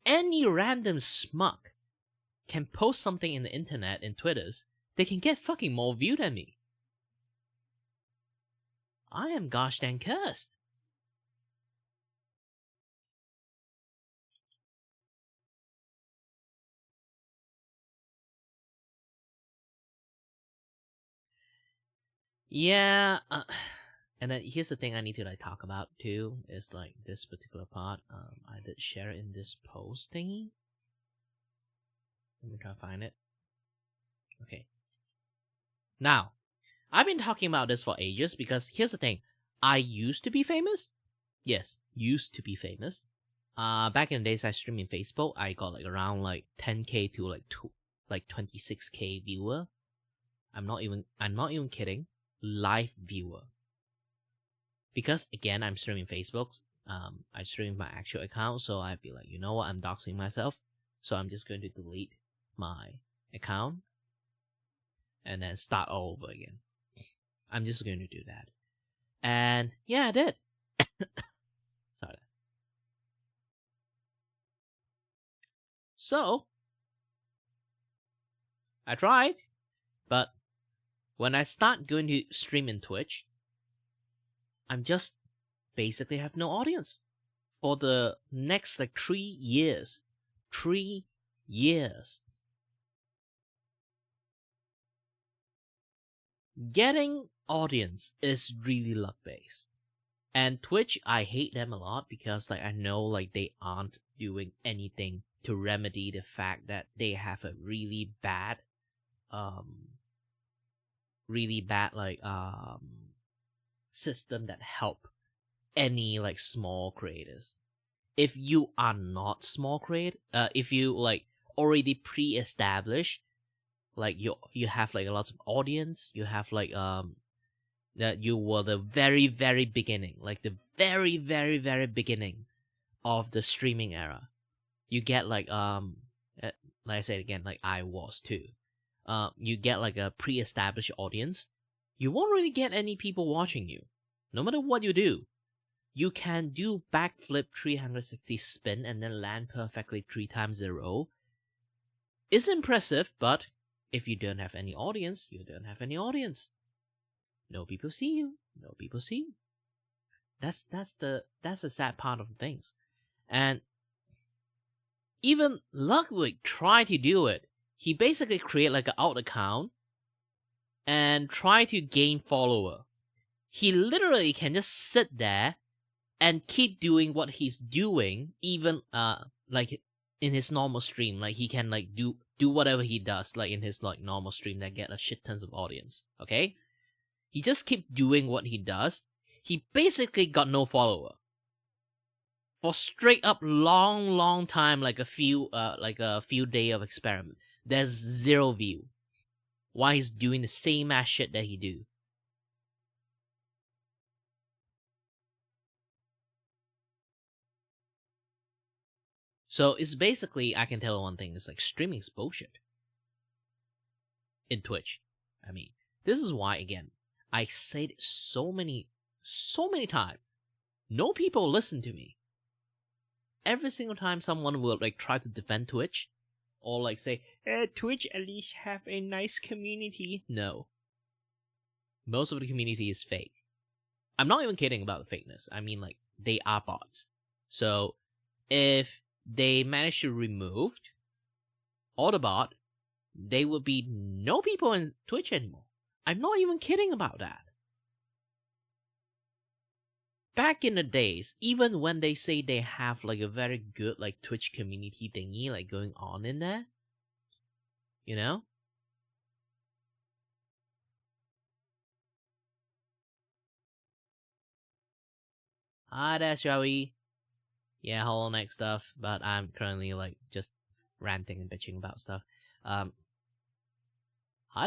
any random schmuck can post something in the internet and Twitters, they can get fucking more view than me. I am gosh dang cursed. Yeah, and then here's the thing I need to like talk about too, is like this particular part. I did share it in this post thingy. Let me try to find it. Okay. Now, I've been talking about this for ages because here's the thing. I used to be famous. Yes, used to be famous. Back in the days I streamed in Facebook, I got like around like 10k to like 26k viewer. I'm not even kidding. Live viewer. Because again, I'm streaming Facebook. I stream my actual account, so I'd be like, you know what, I'm doxing myself, so I'm just going to delete my account and then start all over again. I'm just going to do that. And yeah, I did. Sorry. So I tried, but when I start going to stream in Twitch, I'm just basically have no audience for the next like 3 years. 3 years. Getting audience is really luck based. And Twitch, I hate them a lot because like I know like they aren't doing anything to remedy the fact that they have a really bad system that help any like small creators. If you are not small creator, if you like already pre-established, like you have like lots of audience, you have like that you were the very very beginning, like the very very very beginning of the streaming era. You get like like I said again, like I was too. You get like a pre-established audience. You won't really get any people watching you, no matter what you do. You can do backflip 360 spin and then land perfectly 3 times in a row. It's impressive, but if you don't have any audience, you don't have any audience. No people see you. No people see you. That's the sad part of things. And even Ludwig tried to do it. He basically create like an alt account and try to gain follower. He literally can just sit there and keep doing what he's doing, even like in his normal stream. Like he can like do whatever he does, like in his like normal stream that get a shit tons of audience. Okay, he just keep doing what he does. He basically got no follower for straight up long time, like a few day of experiment. There's 0 view. Why he's doing the same ass shit that he do. So it's basically, I can tell one thing, it's like streaming is bullshit. In Twitch. I mean, this is why, again, I said so many times, no people listen to me. Every single time someone will like try to defend Twitch, or like say, Twitch at least have a nice community. No. Most of the community is fake. I'm not even kidding about the fakeness. I mean, like, they are bots. So, if they manage to remove all the bot, there would be no people in Twitch anymore. I'm not even kidding about that. Back in the days, even when they say they have like a very good like Twitch community thingy like going on in there, you know? Hi there, shall we? Yeah, Hollow Knight stuff, but I'm currently like just ranting and bitching about stuff. Hi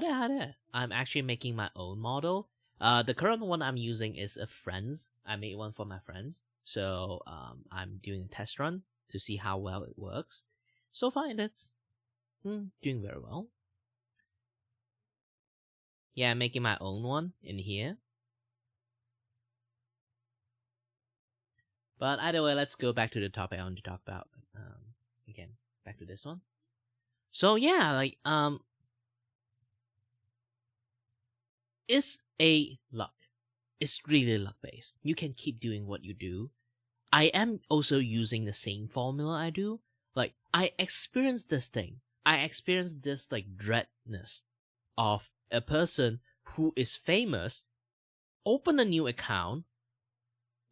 there. I'm actually making my own model. The current one I'm using is a friend's. I made one for my friends. So, I'm doing a test run to see how well it works. So far, it's doing very well. Yeah, I'm making my own one in here. But either way, let's go back to the topic I want to talk about. back to this one. So yeah, like it's a luck. It's really luck based. You can keep doing what you do. I am also using the same formula I do. Like I experienced this thing. I experienced this like dreadness of a person who is famous, open a new account,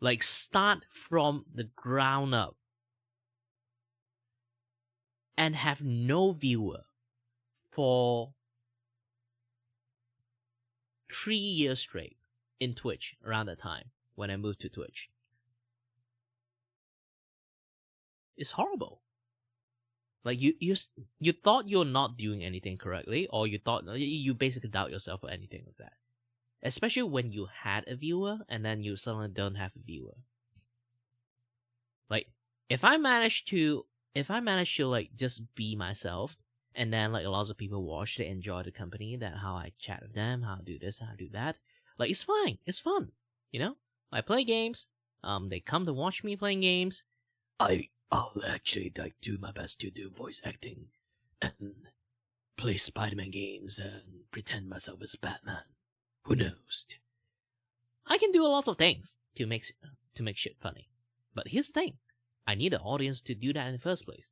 like start from the ground up, and have no viewer for 3 years straight in Twitch around that time when I moved to Twitch. It's horrible. Like you thought you're not doing anything correctly, or you thought you basically doubt yourself or anything like that. Especially when you had a viewer and then you suddenly don't have a viewer. Like if I manage to like just be myself, and then like lots of people watch, they enjoy the company, that how I chat with them, how I do this, how I do that. Like it's fine, it's fun, you know. I play games. They come to watch me playing games. I'll actually like do my best to do voice acting and play Spider-Man games and pretend myself as Batman. Who knows? I can do lots of things to make shit funny. But here's the thing. I need an audience to do that in the first place.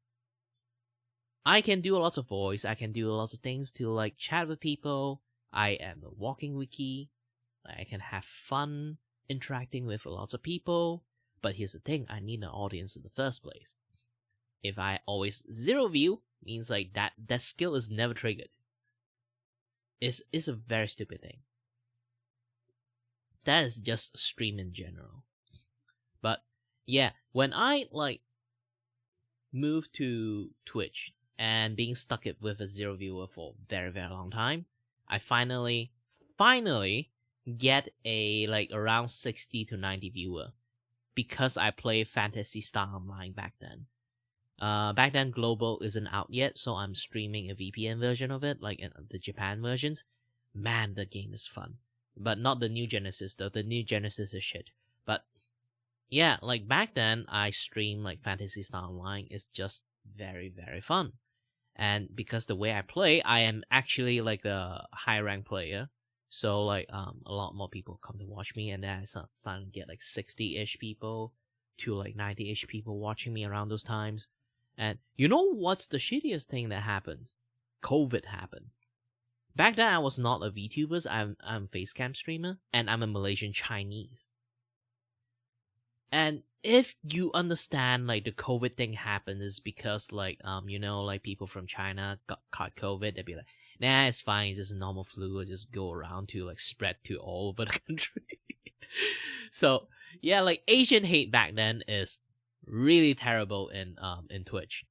I can do lots of voice, I can do lots of things to like chat with people. I am a walking wiki. I can have fun interacting with lots of people. But here's the thing, I need an audience in the first place. If I always zero view, means like that skill is never triggered. It's a very stupid thing. That is just stream in general. But yeah, when I like moved to Twitch and being stuck with a zero viewer for a very, very long time, I finally get a like around 60 to 90 viewer. Because I play Phantasy Star Online back then. Back then, Global isn't out yet, so I'm streaming a VPN version of it, like the Japan versions. Man, the game is fun. But not the new Genesis, though. The new Genesis is shit. But yeah, like back then, I streamed like Phantasy Star Online. It's just very, very fun. And because the way I play, I am actually like a high rank player. So like a lot more people come to watch me, and then I started to get like 60-ish people to like 90-ish people watching me around those times. And you know what's the shittiest thing that happened? COVID happened. Back then I was not a VTuber, I'm a facecam streamer, and I'm a Malaysian Chinese. And if you understand like the COVID thing happened is because like you know, like people from China caught COVID, they'd be like, nah, it's fine, it's just a normal flu, it'll just go around to like spread to all over the country. So yeah, like Asian hate back then is really terrible in Twitch.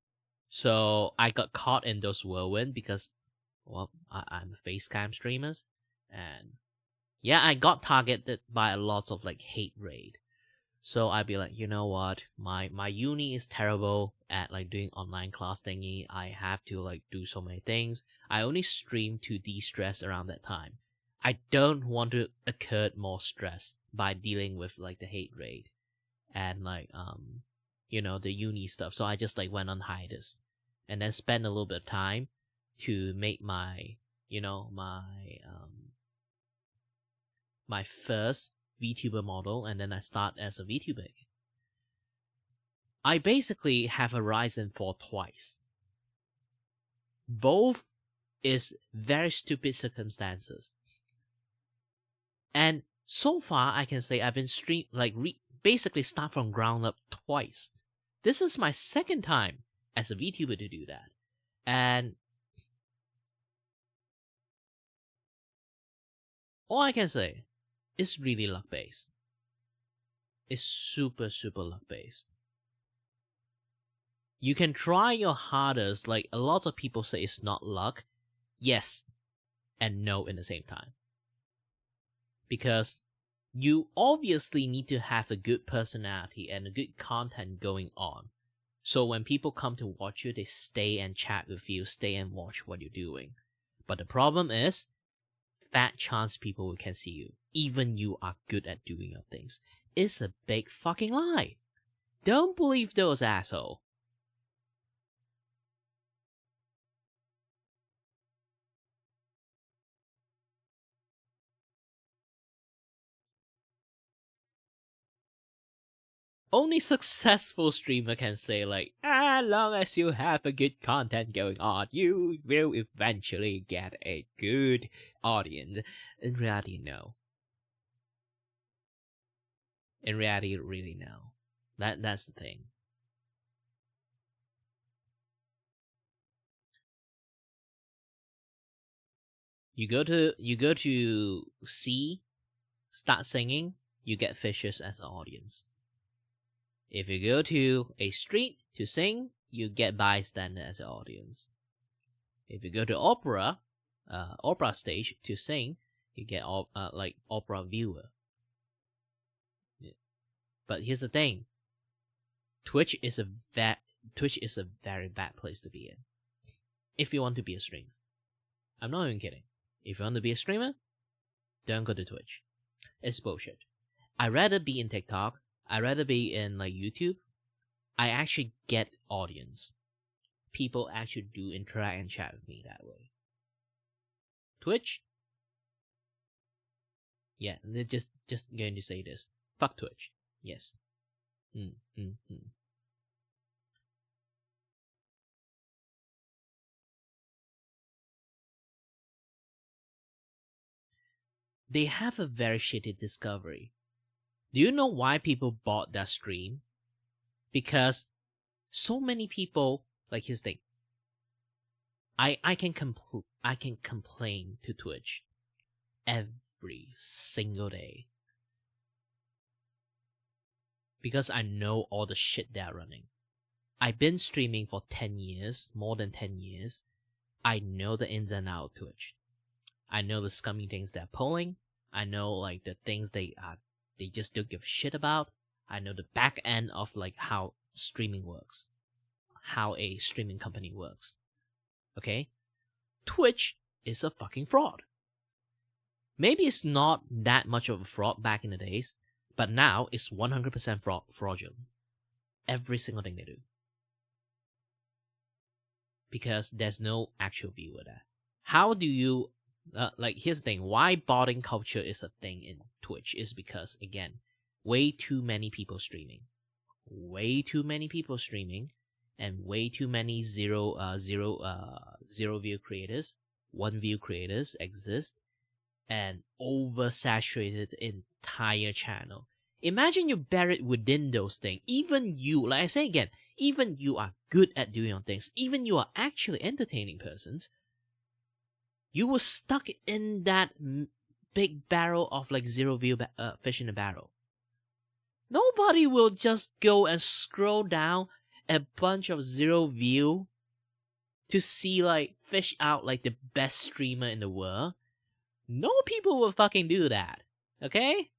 So I got caught in those whirlwind because, well, I'm a facecam streamers, and yeah, I got targeted by a lot of like hate raid. So I'd be like, you know what, my uni is terrible at like doing online class thingy. I have to like do so many things. I only stream to de-stress around that time. I don't want to incur more stress by dealing with like the hate raid and like you know, the uni stuff. So I just like went on hiatus and then spent a little bit of time to make my, you know, my first VTuber model, and then I start as a VTuber. I basically have a rise and fall twice. Both is very stupid circumstances. And so far, I can say I've been basically start from ground up twice. This is my second time as a VTuber to do that. And all I can say, it's really luck based. It's super, super luck based. You can try your hardest, like a lot of people say it's not luck. Yes and no in the same time. Because you obviously need to have a good personality and a good content going on. So when people come to watch you, they stay and chat with you, stay and watch what you're doing. But the problem is, fat chance people can see you, even you are good at doing your things. It's a big fucking lie. Don't believe those assholes. only successful streamer can say like, as long as you have a good content going on, you will eventually get a good audience. In reality, no. In reality, really no. That's the thing. You go to C, start singing, you get fishes as an audience. If you go to a street to sing, you get bystander as an audience. If you go to opera stage to sing, you get like opera viewer. Yeah. But here's the thing: Twitch is a very bad place to be in if you want to be a streamer. I'm not even kidding. If you want to be a streamer, don't go to Twitch. It's bullshit. I'd rather be in TikTok. I'd rather be in like YouTube. I actually get audience. People actually do interact and chat with me that way. Twitch? Yeah, they're just going to say this. Fuck Twitch. Yes. They have a very shitty discovery. Do you know why people bought that stream? Because so many people, like here's the thing. I can complain to Twitch every single day. Because I know all the shit they're running. I've been streaming for 10 years, more than 10 years. I know the ins and outs of Twitch. I know the scummy things they're pulling. I know like the things they just don't give a shit about. I know the back end of like how streaming works. How a streaming company works. Okay? Twitch is a fucking fraud. Maybe it's not that much of a fraud back in the days, but now it's 100% fraudulent. Every single thing they do. Because there's no actual viewer there. How do you... like, here's the thing. Why botting culture is a thing in Twitch is because, again, way too many people streaming. Way too many people streaming. And way too many zero view creators, 1 view creators exist, and oversaturated entire channel. Imagine you're buried within those things. Even you, like I say again, even you are good at doing your things. Even you are actually entertaining persons. You were stuck in that big barrel of like 0 view fish in a barrel. Nobody will just go and scroll down a bunch of 0 view to see like fish out like the best streamer in the world. No people will fucking do that. Okay?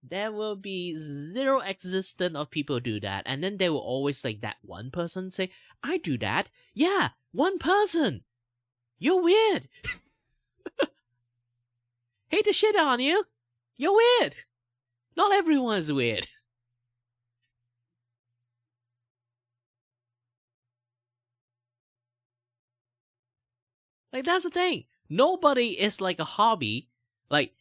There will be zero existence of people do that. And then there will always like that one person say, I do that. Yeah, one person. You're weird. Hate the shit on you. You're weird. Not everyone is weird. Like, that's the thing. Nobody is like a hobby. Like,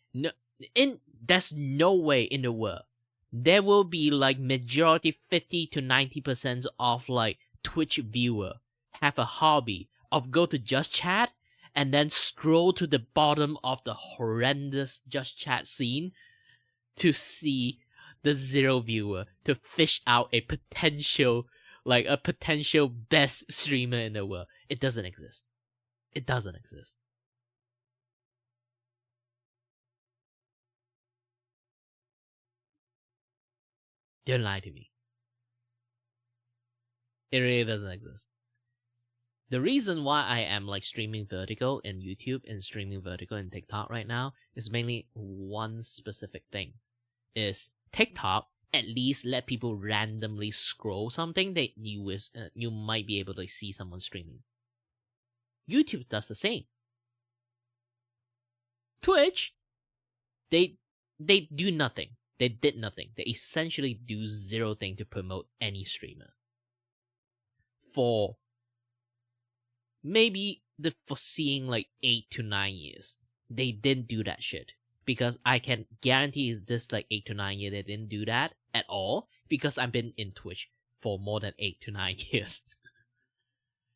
there's no way in the world there will be like majority 50 to 90% of like Twitch viewer have a hobby of go to Just Chat and then scroll to the bottom of the horrendous Just Chat scene to see the 0 viewer to fish out a potential best streamer in the world. It doesn't exist. It doesn't exist. Don't lie to me. It really doesn't exist. The reason why I am like streaming vertical in YouTube and streaming vertical in TikTok right now is mainly one specific thing. Is TikTok at least let people randomly scroll something that you might be able to see someone streaming. YouTube does the same. Twitch, they do nothing. They did nothing. They essentially do zero thing to promote any streamer. For maybe the foreseeing like 8 to 9 years, they didn't do that shit. because I can guarantee is this like 8 to 9 years they didn't do that at all, because I've been in Twitch for more than 8 to 9 years.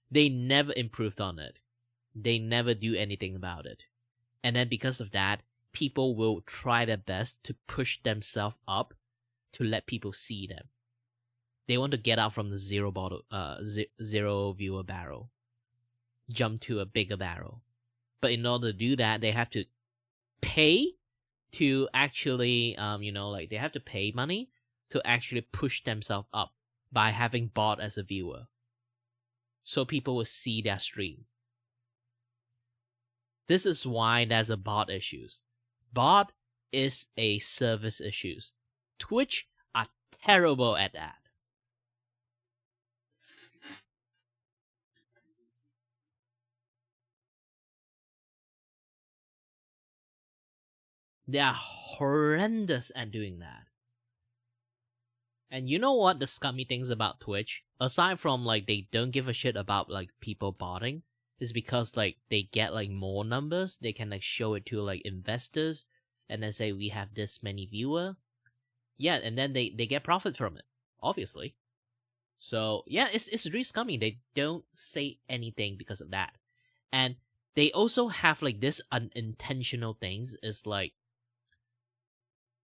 They never improved on it. They never do anything about it. And then because of that, people will try their best to push themselves up to let people see them. They want to get out from the zero viewer barrel, jump to a bigger barrel. But in order to do that, they have to pay to actually, they have to pay money to actually push themselves up by having bot as a viewer. So people will see their stream. This is why there's a bot issues. Bot is a service issues. Twitch are terrible at that. They are horrendous at doing that. And you know what the scummy things about Twitch, aside from like they don't give a shit about like people botting, is because like they get like more numbers, they can like show it to like investors and then say we have this many viewer. Yeah, and then they get profit from it, obviously. So yeah, it's really scummy. They don't say anything because of that. And they also have like this unintentional things is like,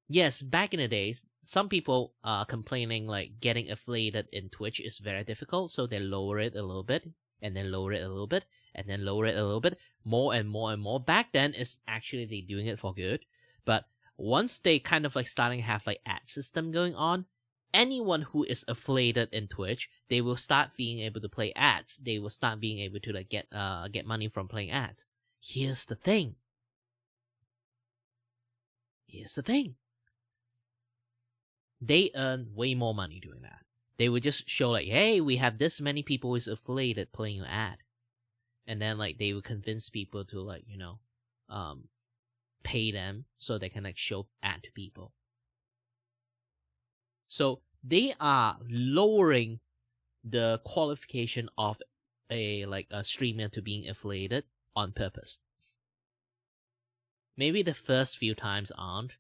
yes, back in the days, some people are complaining like getting affiliated in Twitch is very difficult, so they lower it a little bit, and then lower it a little bit, and then lower it a little bit, more and more and more. Back then, it's actually they doing it for good. But once they kind of like starting to have like ad system going on, anyone who is affiliated in Twitch, they will start being able to play ads. They will start being able to like get money from playing ads. Here's the thing. They earn way more money doing that. They would just show like, hey, we have this many people who's affiliated playing your ad. And then like they would convince people to like, pay them so they can like show ad to people. So they are lowering the qualification of a streamer to being affiliated on purpose. Maybe the first few times aren't,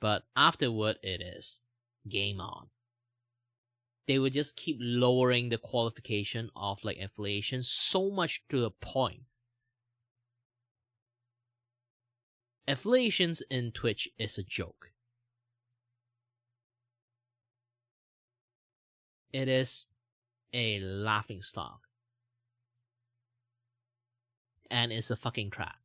but afterward it is. Game on. They would just keep lowering the qualification of like affiliation so much to a point. Affiliations in Twitch is a joke. It is a laughing stock. And it's a fucking trap.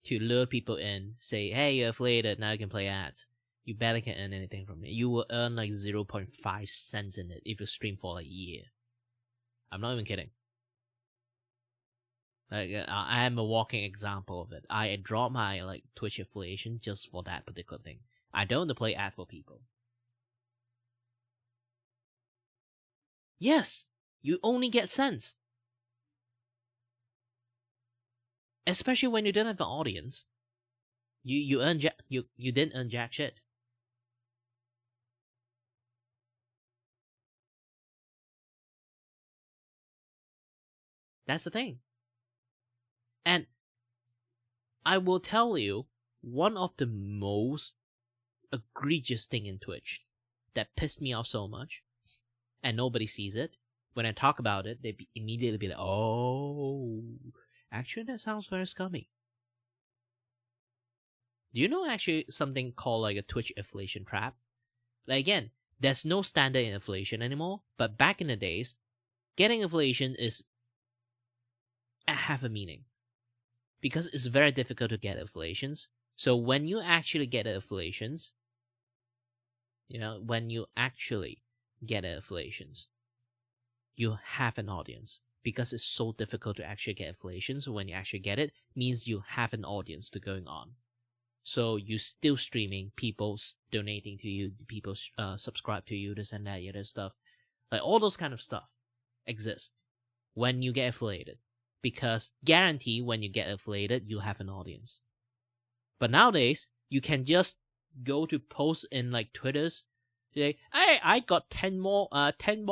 To lure people in, say, hey, you're affiliated, now you can play ads. You barely can earn anything from it. You will earn like 0.5 cents in it if you stream for like a year. I'm not even kidding. Like I am a walking example of it. I dropped my like Twitch affiliation just for that particular thing. I don't want to play ad for people. Yes, you only get cents. Especially when you don't have an audience. You didn't earn jack shit. That's the thing. And I will tell you, one of the most egregious thing in Twitch that pissed me off so much, and nobody sees it, when I talk about it, they immediately be like, oh, actually that sounds very scummy. Do you know actually something called like a Twitch affiliation trap? Like again, there's no standard in affiliation anymore, but back in the days, getting affiliation is have a meaning. Because it's very difficult to get affiliations. So when you actually get affiliations, you have an audience. Because it's so difficult to actually get affiliations, when you actually get it, means you have an audience to going on. So you still streaming, people donating to you, people subscribe to you, this and that, other stuff. Like all those kind of stuff exist when you get affiliated. Because guarantee when you get affiliated, you have an audience. But nowadays, you can just go to post in like Twitters, say, hey, I got 10 more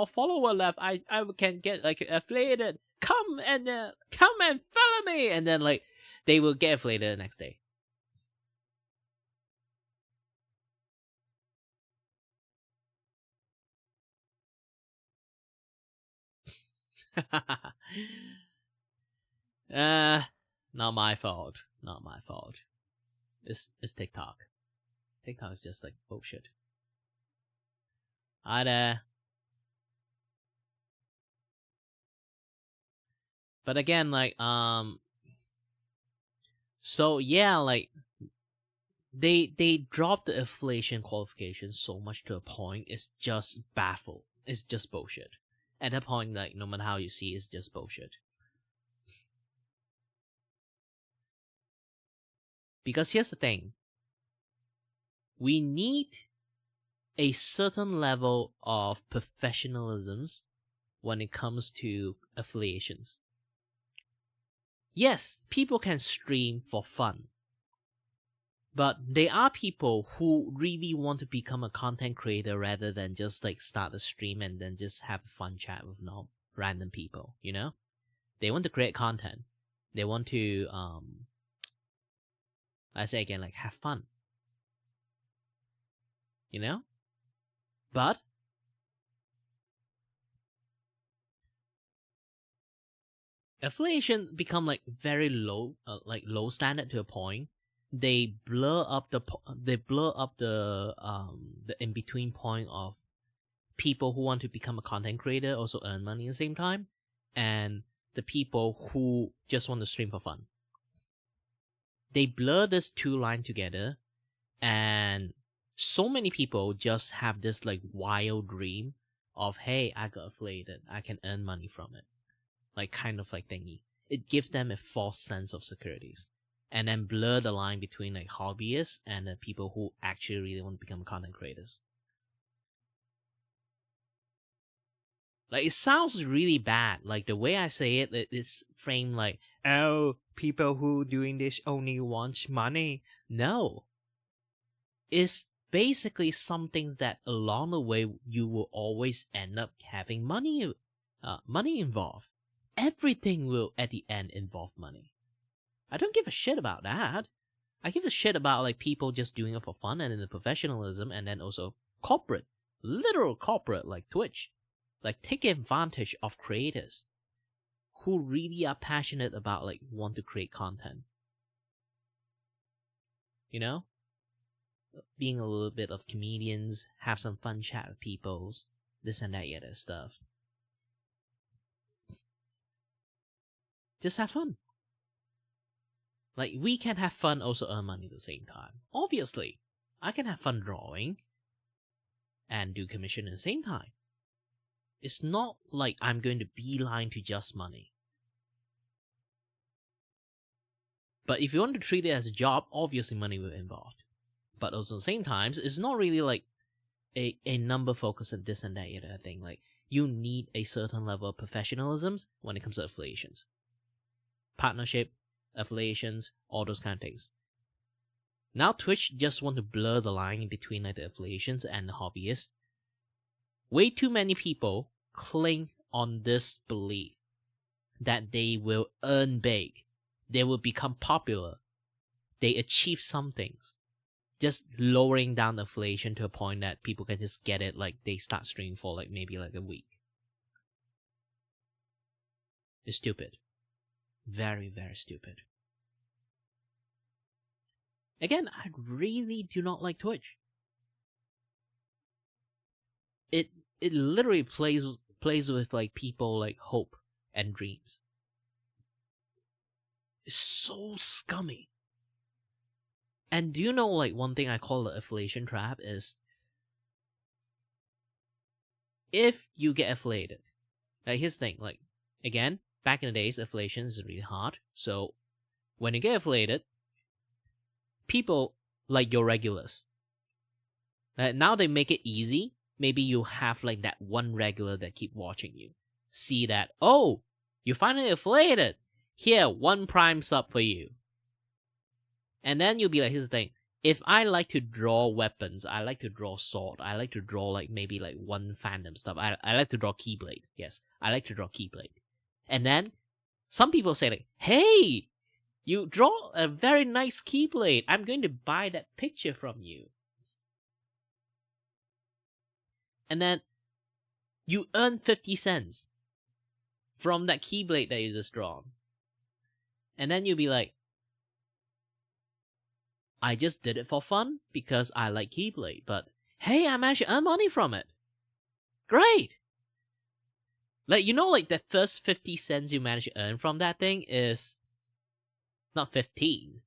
follower left. I can get like affiliated. Come and follow me, and then like they will get affiliated the next day. Not my fault. Not my fault. It's TikTok. TikTok is just like bullshit. Hi there. But again, like, so yeah, like, they dropped the affiliation qualification so much to a point, it's just baffled. It's just bullshit. At that point, like, no matter how you see, it's just bullshit. Because here's the thing. We need a certain level of professionalism when it comes to affiliations. Yes, people can stream for fun. But there are people who really want to become a content creator rather than just like start a stream and then just have a fun chat with random people, you know? They want to create content. They want to, I say again, like have fun. You know? But affiliation become like very low, low standard to a point. They blur up the in between point of people who want to become a content creator also earn money at the same time, and the people who just want to stream for fun. They blur this two lines together, and so many people just have this like wild dream of, hey, I got affiliated, I can earn money from it, like kind of like thingy. It gives them a false sense of securities, and then blur the line between like hobbyists and the people who actually really want to become content creators. Like, it sounds really bad. Like, the way I say it, it's framed like, oh, people who doing this only want money. No. It's basically some things that along the way you will always end up having money involved. Everything will at the end involve money. I don't give a shit about that. I give a shit about like people just doing it for fun and in the professionalism, and then also corporate, literal corporate like Twitch. Like, take advantage of creators who really are passionate about like want to create content. You know? Being a little bit of comedians, have some fun chat with people, this and that other stuff. Just have fun. Like, we can have fun, also earn money at the same time. Obviously, I can have fun drawing and do commission at the same time. It's not like I'm going to beeline to just money. But if you want to treat it as a job, obviously money will be involved. But also at the same time, it's not really like a number focus and this and that other thing. Like, you need a certain level of professionalism when it comes to affiliations. Partnership, affiliations, all those kind of things. Now Twitch just want to blur the line in between like the affiliations and the hobbyists. Way too many people cling on this belief that they will earn big, they will become popular, they achieve some things, just lowering down the affiliation to a point that people can just get it, like they start streaming for like maybe like a week. It's stupid. Very, very stupid. Again, I really do not like Twitch. It literally plays with like people like hope and dreams. It's so scummy. And do you know like one thing I call the affiliation trap is, if you get affiliated, like here's the thing, like again, back in the days, affiliation is really hard. So when you get affiliated, people like your regulars. Now they make it easy. Maybe you have like that one regular that keep watching you. See that, oh, you finally affiliated. Here, 1 Prime sub for you. And then you'll be like, here's the thing. If I like to draw weapons, I like to draw sword, I like to draw like maybe like one fandom stuff. I like to draw Keyblade. Yes, I like to draw Keyblade. And then some people say like, hey, you draw a very nice Keyblade. I'm going to buy that picture from you. And then you earn 50 cents. from that keyblade that you just drawn. And then you'll be like, I just did it for fun because I like keyblade, but hey, I managed to earn money from it. Great! Like, you know, like the first 50 cents you manage to earn from that thing is not 50.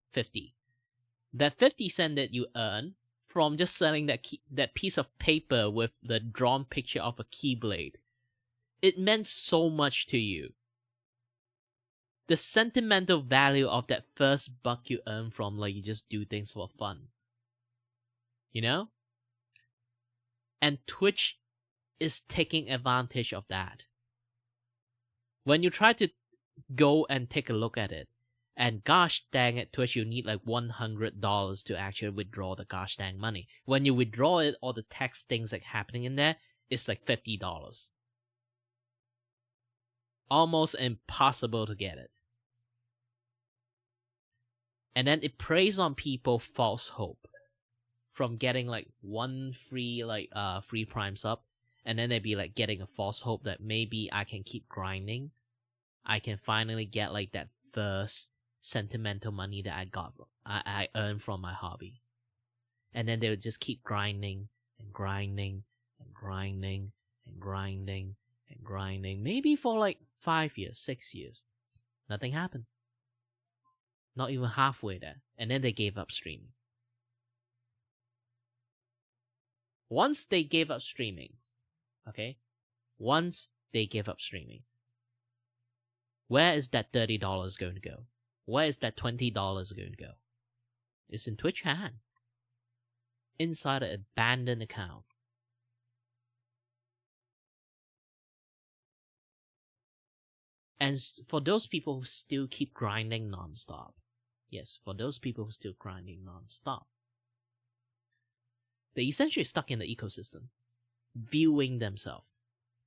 That 50 cent that you earn from just selling that piece of paper with the drawn picture of a keyblade, it meant so much to you. The sentimental value of that first buck you earn from, like, you just do things for fun. You know? And Twitch is taking advantage of that. When you try to go and take a look at it, and gosh dang it, Twitch, you need like $100 to actually withdraw the gosh dang money. When you withdraw it, all the tax things like happening in there, it's like $50. Almost impossible to get it. And then it preys on people false hope from getting like one free Prime sub, and then they'd be like getting a false hope that maybe I can keep grinding. I can finally get like that first sentimental money that I earned from my hobby. And then they would just keep grinding and grinding and grinding and grinding and grinding. Maybe for like 5 years, 6 years. Nothing happened. Not even halfway there. And then they gave up streaming. Once they gave up streaming, okay? Once they gave up streaming, where is that $30 going to go? Where is that $20 going to go? It's in Twitch hand. Inside an abandoned account. And for those people who still keep grinding non-stop, yes, for those people who still grinding non-stop, they're essentially stuck in the ecosystem, viewing themselves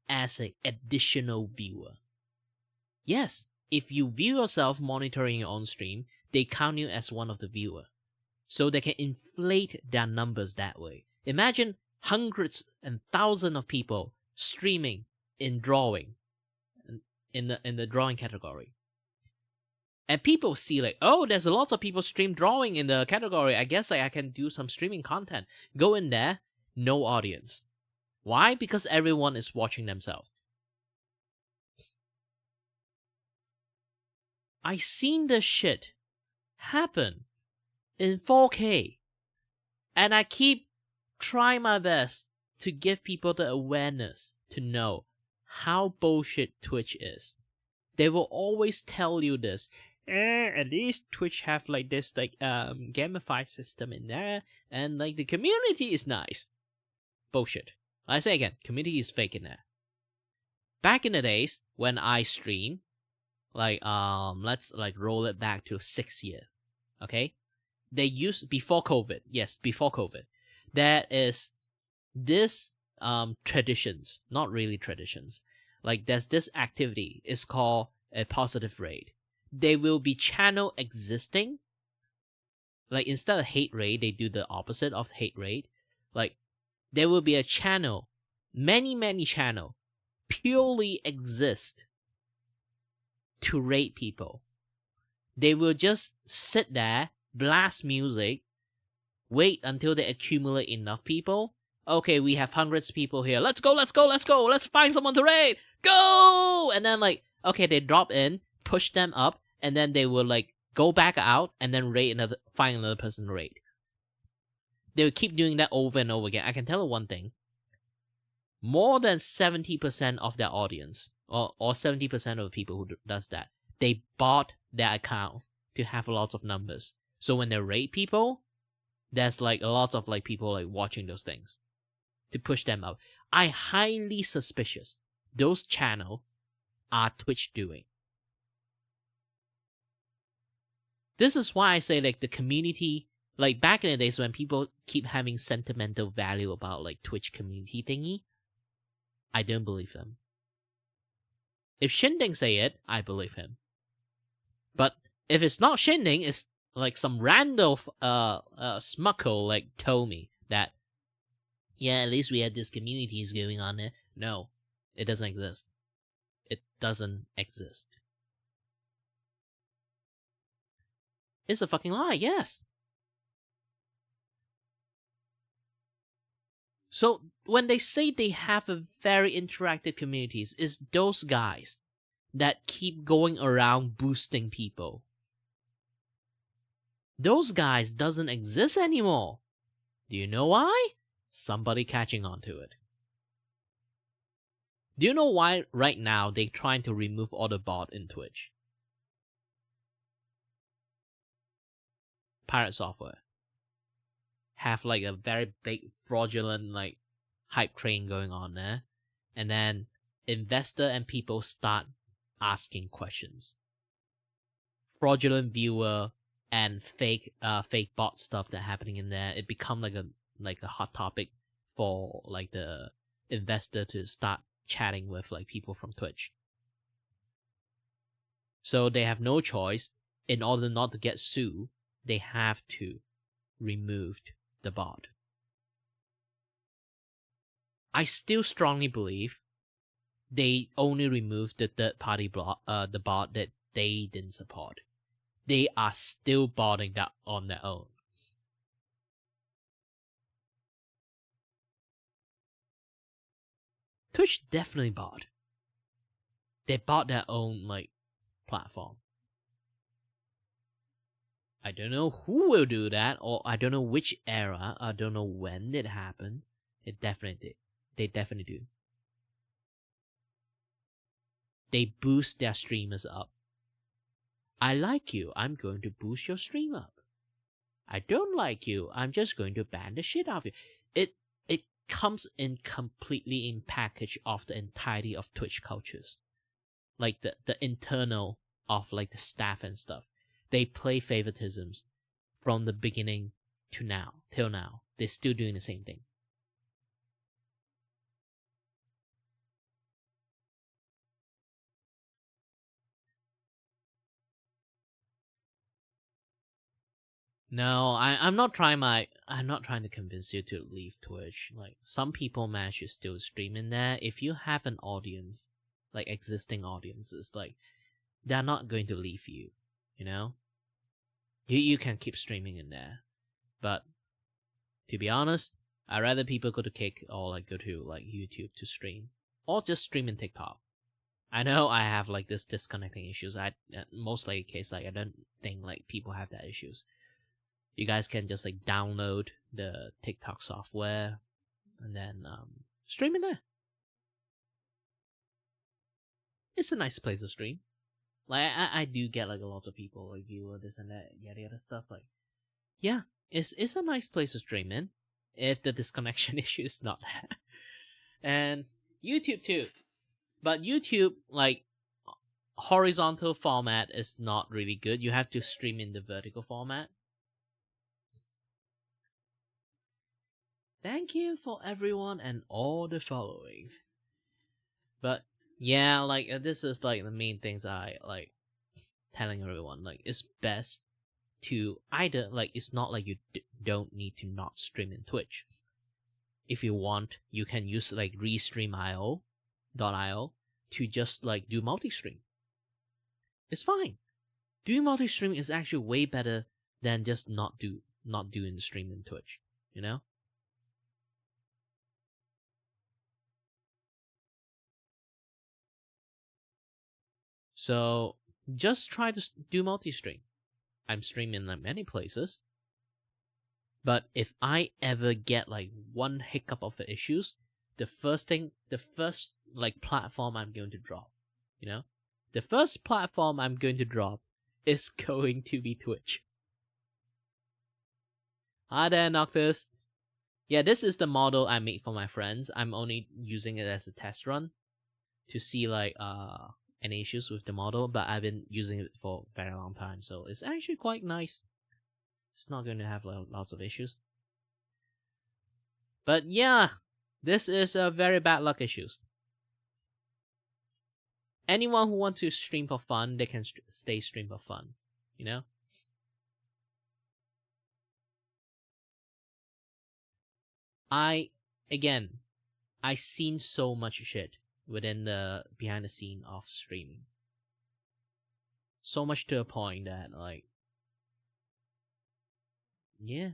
as an additional viewer. Yes, if you view yourself monitoring your own stream, they count you as one of the viewers. So they can inflate their numbers that way. Imagine hundreds and thousands of people streaming in drawing, in the drawing category. And people see like, oh, there's a lot of people stream drawing in the category. I guess like I can do some streaming content. Go in there, no audience. Why? Because everyone is watching themselves. I seen this shit happen in 4K. And I keep trying my best to give people the awareness to know how bullshit Twitch is. They will always tell you this. At least Twitch have like this like gamified system in there, and like the community is nice. Bullshit. I say again, community is fake in there. Back in the days when I stream, like let's like roll it back to 6 years. Okay? They used before COVID. Yes, before COVID. There is this traditions, not really traditions. Like there's this activity. It's called a positive raid. There will be channel existing. Like instead of hate raid, they do the opposite of hate raid. Like there will be a channel, many channel, purely exist to raid people. They will just sit there, blast music, wait until they accumulate enough people. Okay, we have hundreds of people here. Let's go. Let's find someone to raid. Go! And then like, okay, they drop in, push them up, and then they will like go back out and then find another person to raid. They will keep doing that over and over again. I can tell you one thing. More than 70% of their audience, or 70% of the people who does that, they bought their account to have lots of numbers. So when they raid people, there's like a lot of like people like watching those things to push them up. I highly suspicious those channels are Twitch doing. This is why I say like the community, like back in the days when people keep having sentimental value about like Twitch community thingy, I don't believe them. If Shinding say it, I believe him. But if it's not Shinding, it's like some random smuckle like told me that, yeah, at least we had these communities going on there. No, it doesn't exist. it doesn't exist. It's a fucking lie, yes. So when they say they have a very interactive communities, it's those guys that keep going around boosting people. Those guys doesn't exist anymore. Do you know why? Somebody catching on to it. Do you know why right now they're trying to remove all the bot in Twitch? Pirate software have like a very big fraudulent like hype train going on there, and then investor and people start asking questions. Fraudulent viewer and fake bot stuff that happening in there, it become like a hot topic for like the investor to start chatting with like people from Twitch. So they have no choice. In order not to get sued, they have to remove the bot. I still strongly believe they only removed the third-party bot that they didn't support. They are still botting that on their own. Twitch definitely bought. They bought their own like platform. I don't know who will do that, or I don't know which era. I don't know when it happened. It definitely did. They definitely do. They boost their streamers up. I like you, I'm going to boost your stream up. I don't like you, I'm just going to ban the shit out of you. It comes in completely in package of the entirety of Twitch cultures. Like the internal of like the staff and stuff. They play favoritisms from the beginning to now, till now. They're still doing the same thing. No, I'm not trying to convince you to leave Twitch. Like some people manage to still stream in there. If you have an audience, like existing audiences, like they're not going to leave you, you know? You can keep streaming in there. But to be honest, I'd rather people go to Kick or like go to like YouTube to stream. Or just stream in TikTok. I know I have like this disconnecting issues. Most likely case like I don't think like people have that issues. You guys can just like download the TikTok software and then stream in there. It's a nice place to stream. Like I do get like a lot of people like viewer this and that yada yada stuff. Like yeah, it's a nice place to stream in if the disconnection issue is not there. And YouTube too, but YouTube like horizontal format is not really good. You have to stream in the vertical format. Thank you for everyone and all the following. But yeah, like this is like the main things I like telling everyone. Like it's best to either like it's not like you don't need to not stream in Twitch. If you want, you can use like restream.io to just like do multi-stream. It's fine. Doing multi-stream is actually way better than just not doing the stream in Twitch. You know. So just try to do multi-stream. I'm streaming in many places. But if I ever get like one hiccup of the issues, the first like platform I'm going to drop, you know? The first platform I'm going to drop is going to be Twitch. Hi there, Noctis. Yeah, this is the model I made for my friends. I'm only using it as a test run to see like any issues with the model, but I've been using it for a very long time, so it's actually quite nice. It's not going to have lots of issues. But yeah, this is a very bad luck issues. Anyone who wants to stream for fun, they can stay stream for fun, you know? I've seen so much shit within the behind the scene of streaming. So much to a point that, like, yeah.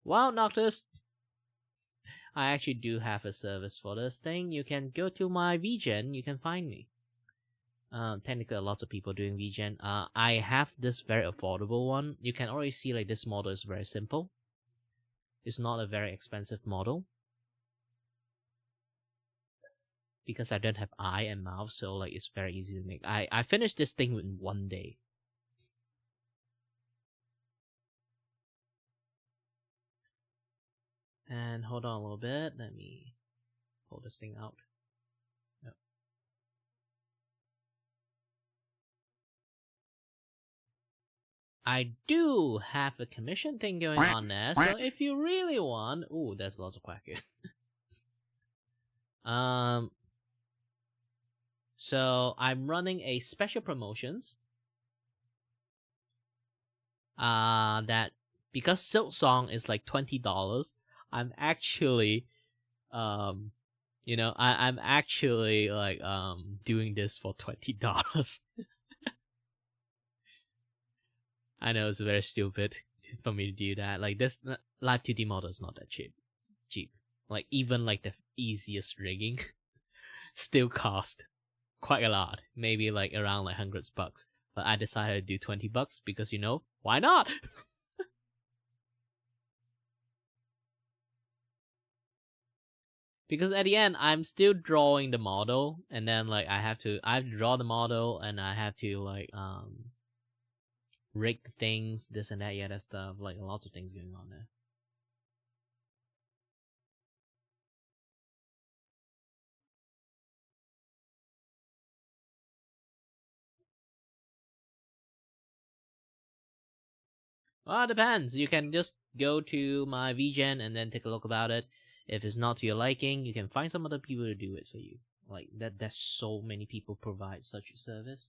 Well, Noctis, I actually do have a service for this thing. You can go to my VGen, you can find me. Technically, lots of people doing VGen. I have this very affordable one. You can already see like this model is very simple. It's not a very expensive model. Because I don't have eye and mouth, so like it's very easy to make. I finished this thing in 1 day. And hold on a little bit. Let me pull this thing out. Yep. I do have a commission thing going on there, so if you really want, ooh, there's lots of quack here. So I'm running a special promotions. That because Silk Song is like $20, I'm actually, I'm actually like doing this for $20. I know it's very stupid for me to do that. Like this Live2D model is not that cheap. Like even like the easiest rigging still cost quite a lot. Maybe like around like hundreds bucks. But I decided to do $20 because why not? Because at the end I'm still drawing the model, and then like I have to draw the model, and I have to like rig things, this and that, yeah, that stuff, like lots of things going on there. Well, it depends. You can just go to my VGen and then take a look about it. If it's not to your liking, you can find some other people to do it for you. Like that, there's so many people provide such a service.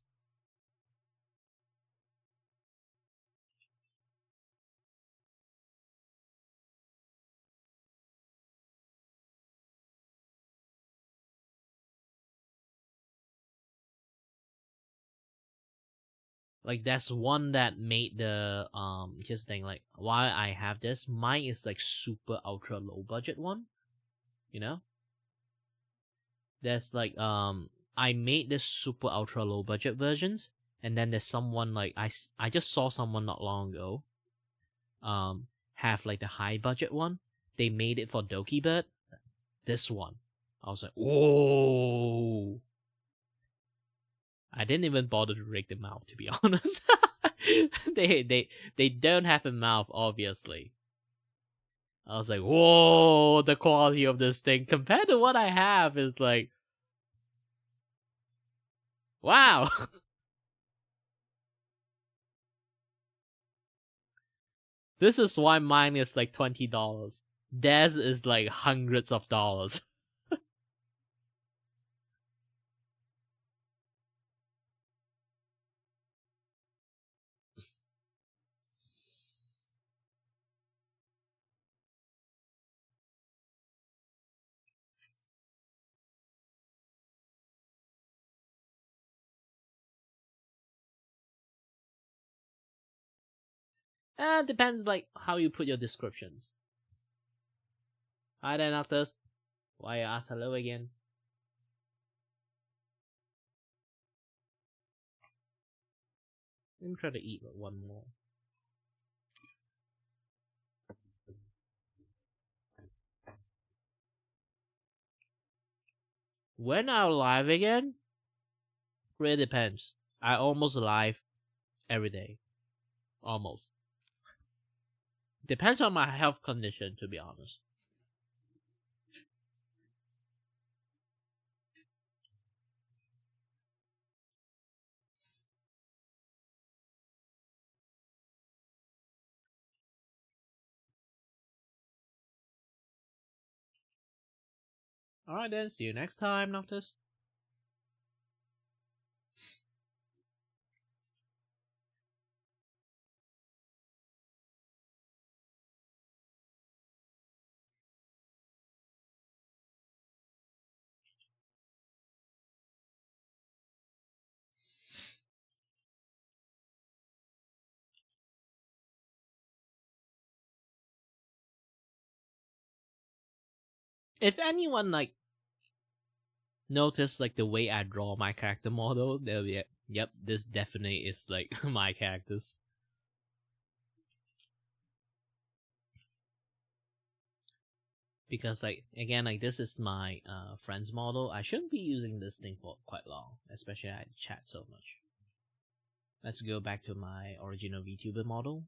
Like that's one that made the here's the thing, like why I have this, mine is like super ultra low budget one, you know? There's like I made this super ultra low budget versions, and then there's someone like I just saw someone not long ago have like the high budget one. They made it for Dokibird. This one. I was like, whoa. I didn't even bother to rig the mouth, to be honest. They don't have a mouth, obviously. I was like, whoa, the quality of this thing compared to what I have is like, wow. This is why mine is like $20. Theirs is like hundreds of dollars. Depends like how you put your descriptions. Hi there, Noctis. Why you ask hello again? Let me try to eat one more. When are live again? Really depends. I almost live every day. Almost. Depends on my health condition, to be honest. Alright then, see you next time, Noctis. If anyone like notice like the way I draw my character model, they'll be like, yep, this definitely is like my characters. Because like again, like this is my friend's model. I shouldn't be using this thing for quite long, especially I chat so much. Let's go back to my original Vtuber model.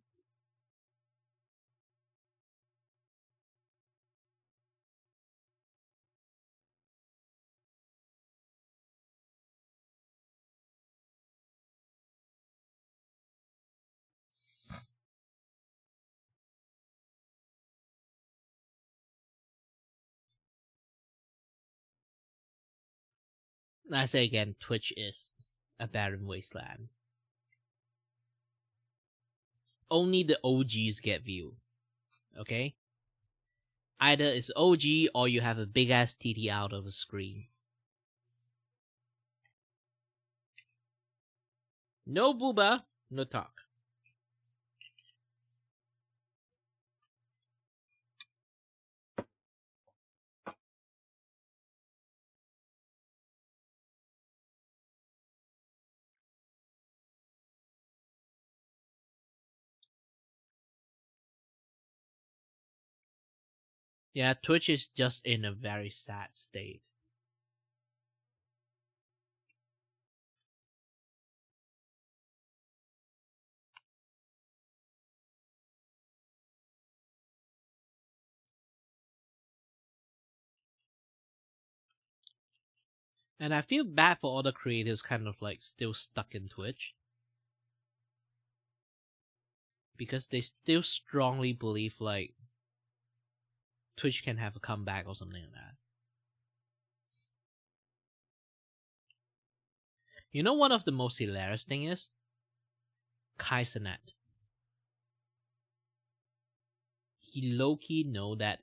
I say again, Twitch is a barren wasteland. Only the OGs get view. Okay? Either it's OG or you have a big ass TT out of the screen. No booba, no talk. Yeah, Twitch is just in a very sad state. And I feel bad for all the creators kind of like still stuck in Twitch. Because they still strongly believe like Twitch can have a comeback or something like that. You know one of the most hilarious thing is? Kaisenet. He low-key know that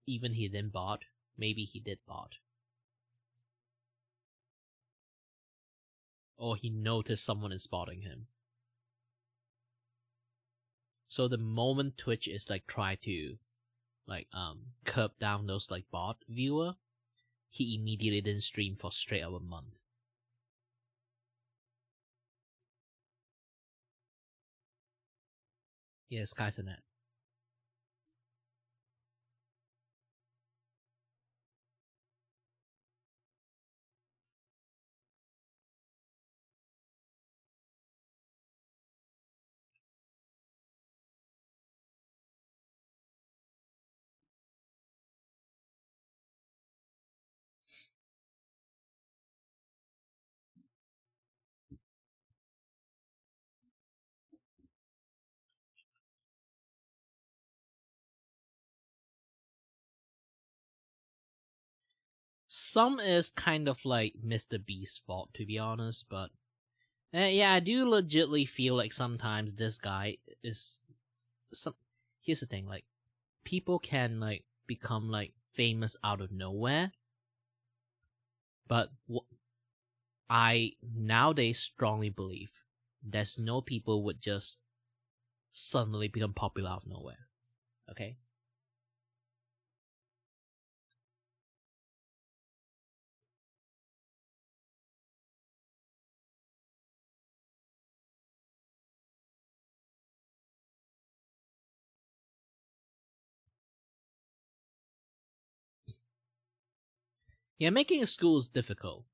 even he didn't bot, maybe he did bot. Or he noticed someone is spotting him. So the moment Twitch is like try to like curb down those like bot viewer, he immediately didn't stream for straight up a month. Yes, Kaisenet. Some is kind of like Mr. Beast's fault, to be honest, but yeah, I do legitly feel like sometimes this guy is some. Here's the thing, like people can like become like famous out of nowhere, but I nowadays strongly believe there's no people would just suddenly become popular out of nowhere. Okay. Yeah, making a school is difficult.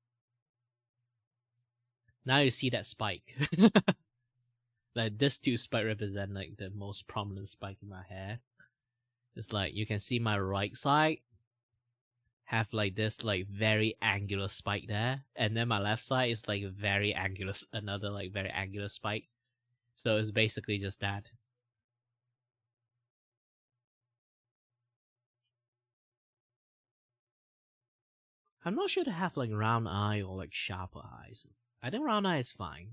Now you see that spike. Like this two spike represent like the most prominent spike in my hair. It's like you can see my right side have like this like very angular spike there, and then my left side is like very angular, another like very angular spike. So it's basically just that. I'm not sure to have like round eye or like sharper eyes. I think round eye is fine.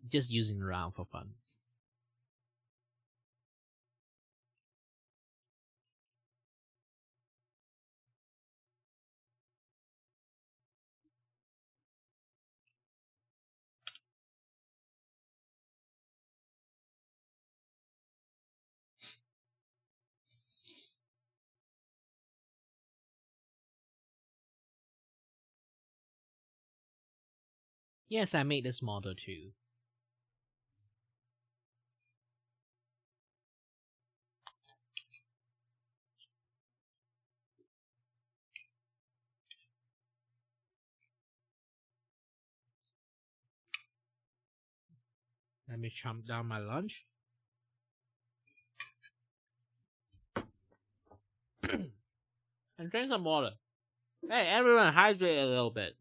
Just using round for fun. Yes, I made this model too. Let me chomp down my lunch. And drink some water. Hey, everyone, hydrate a little bit.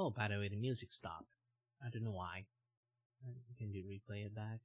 Oh, by the way, the music stopped. I don't know why. Can you replay it back?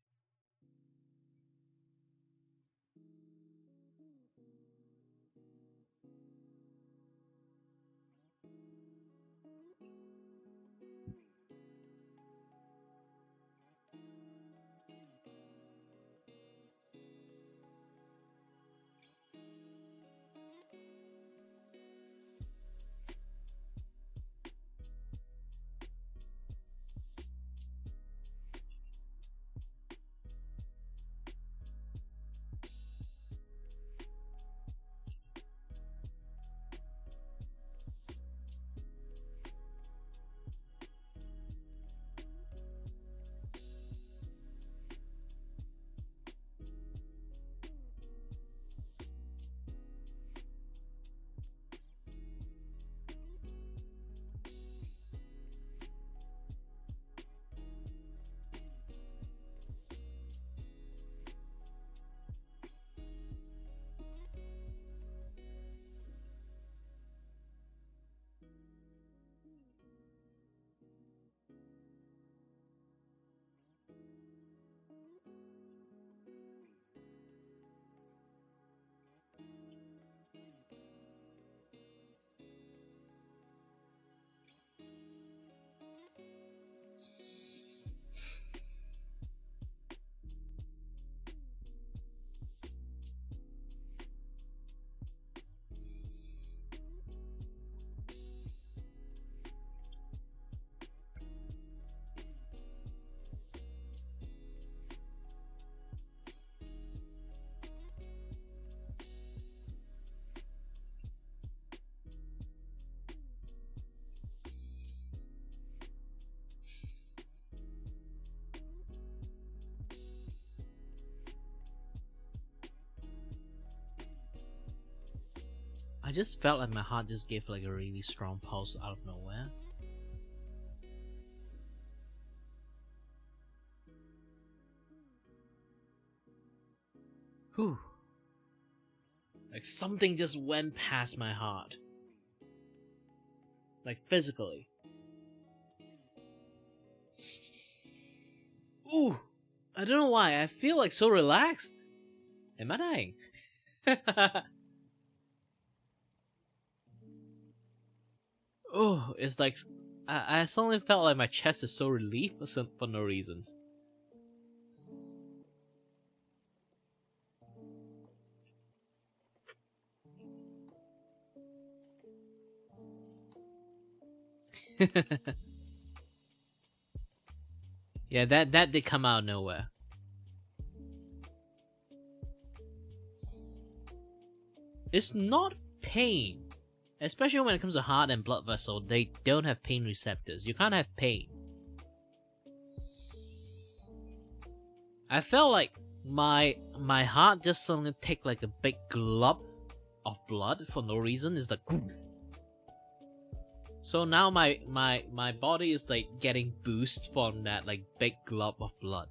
I just felt like my heart just gave like a really strong pulse out of nowhere. Whew. Like something just went past my heart. Like physically. Ooh! I don't know why, I feel like so relaxed. Am I dying? Oh, it's like I suddenly felt like my chest is so relieved for no reasons. Yeah, that did come out of nowhere. It's not pain. Especially when it comes to heart and blood vessel, they don't have pain receptors. You can't have pain. I felt like my heart just suddenly take like a big glop of blood for no reason. It's like, so now my body is like getting boost from that like big glop of blood.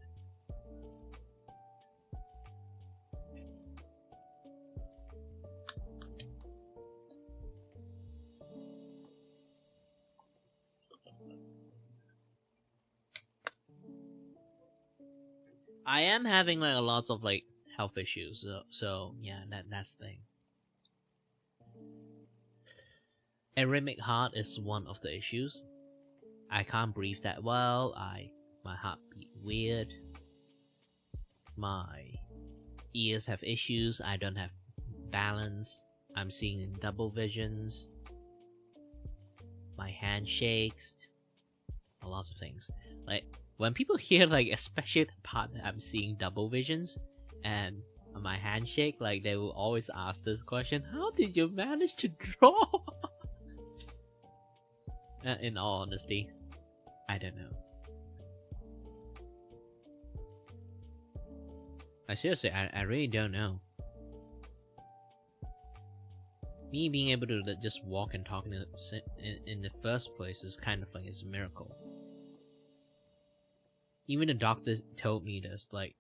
I am having like a lots of like health issues, so yeah, that's the thing. Arrhythmic heart is one of the issues. I can't breathe that well. My heart beat weird. My ears have issues. I don't have balance. I'm seeing in double visions. My hand shakes. Lots of things. Like when people hear like especially the part that I'm seeing double visions and my handshake, like they will always ask this question: how did you manage to draw? In all honesty, I don't know. Seriously, I really don't know. Me being able to just walk and talk in the first place is kind of like a miracle. Even the doctor told me this, like,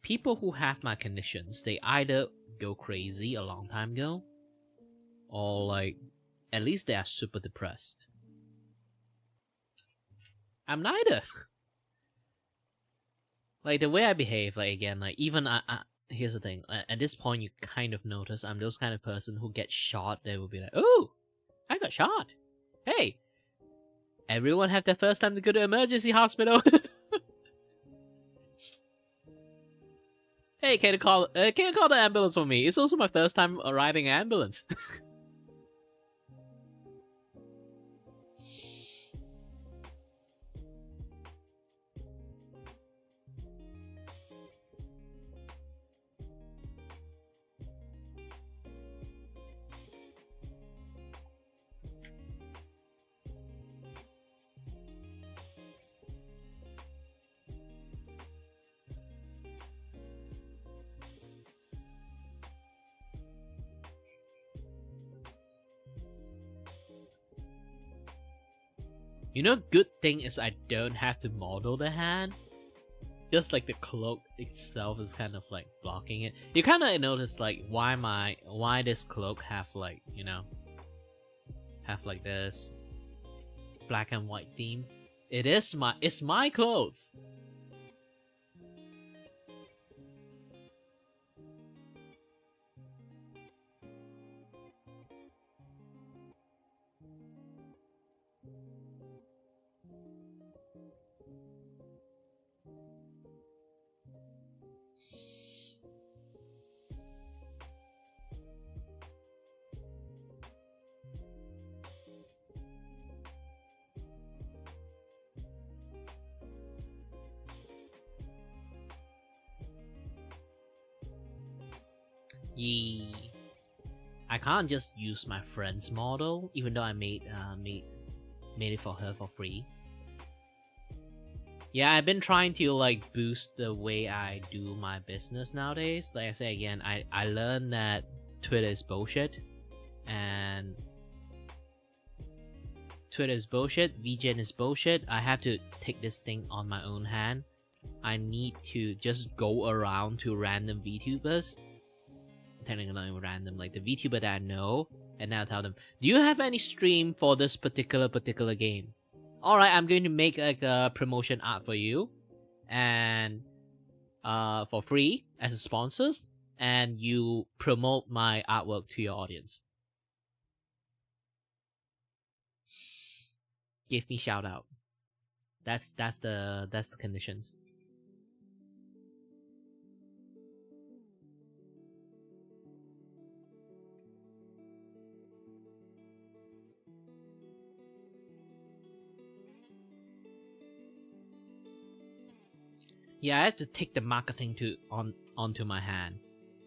people who have my conditions, they either go crazy a long time ago, or like, at least they are super depressed. I'm neither. Like, the way I behave, like, again, like, even here's the thing, at this point you kind of notice I'm those kind of person who gets shot, they will be like, oh, I got shot. Hey, everyone have their first time to go to emergency hospital. Hey, can you call the ambulance for me? It's also my first time riding an ambulance. You know, good thing is I don't have to model the hand. Just like the cloak itself is kind of like blocking it. You kind of notice like why this cloak have like, you know, have like this black and white theme. It's my clothes. I can't just use my friend's model, even though I made it for her for free. Yeah, I've been trying to like boost the way I do my business nowadays. Like I say again, I learned that Twitter is bullshit, and Twitter is bullshit, VGen is bullshit. I have to take this thing on my own hand. I need to just go around to random VTubers. Technically not even random, like the VTuber that I know, and now tell them, do you have any stream for this particular game? Alright, I'm going to make like a promotion art for you, and for free as a sponsors, and you promote my artwork to your audience. Give me shout out. That's the conditions. Yeah, I have to take the marketing onto my hand,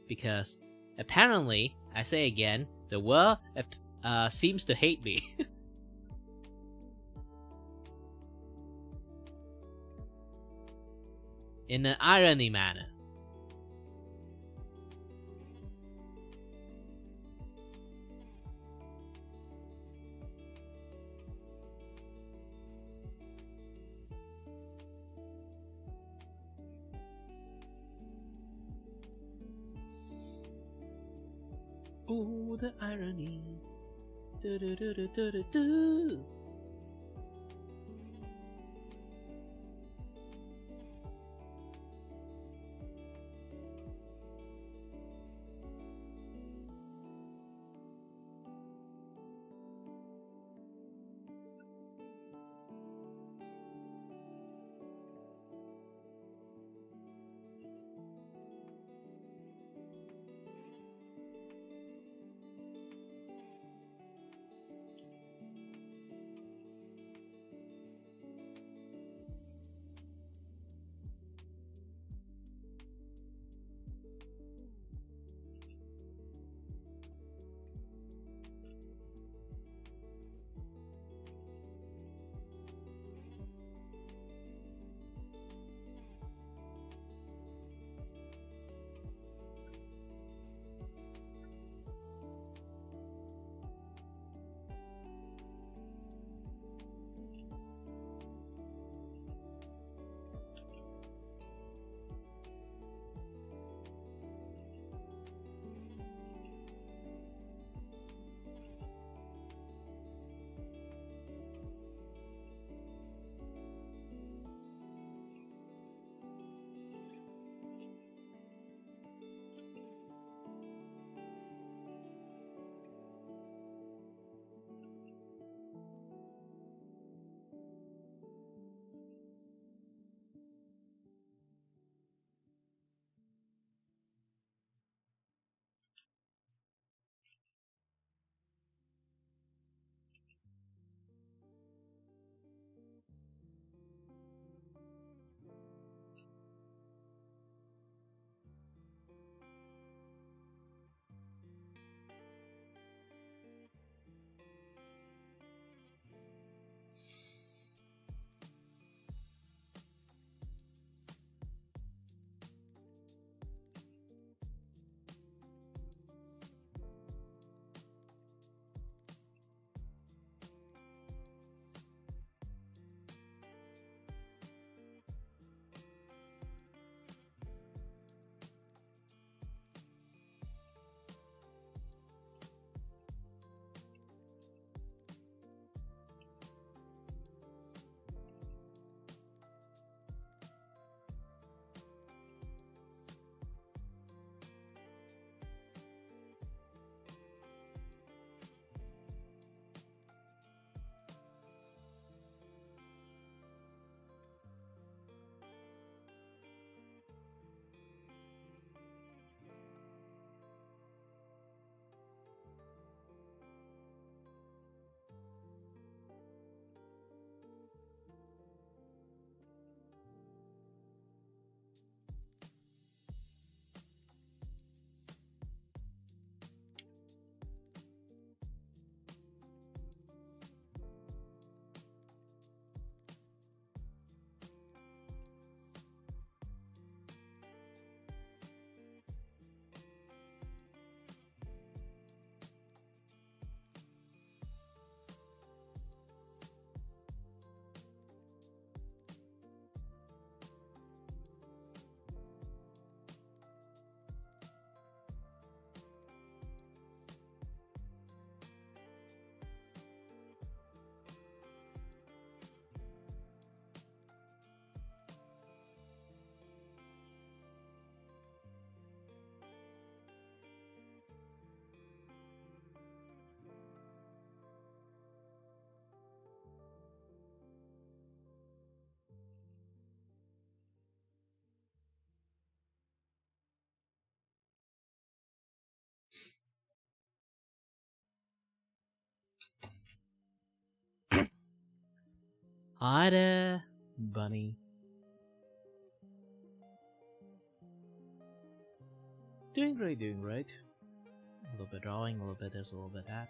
because Apparently, I say again, the world seems to hate me. In an irony manner. Oh, the irony. Do, do, do, do, do, do, do. Hi there, bunny. Doing great, doing great. A little bit drawing, a little bit this, a little bit that.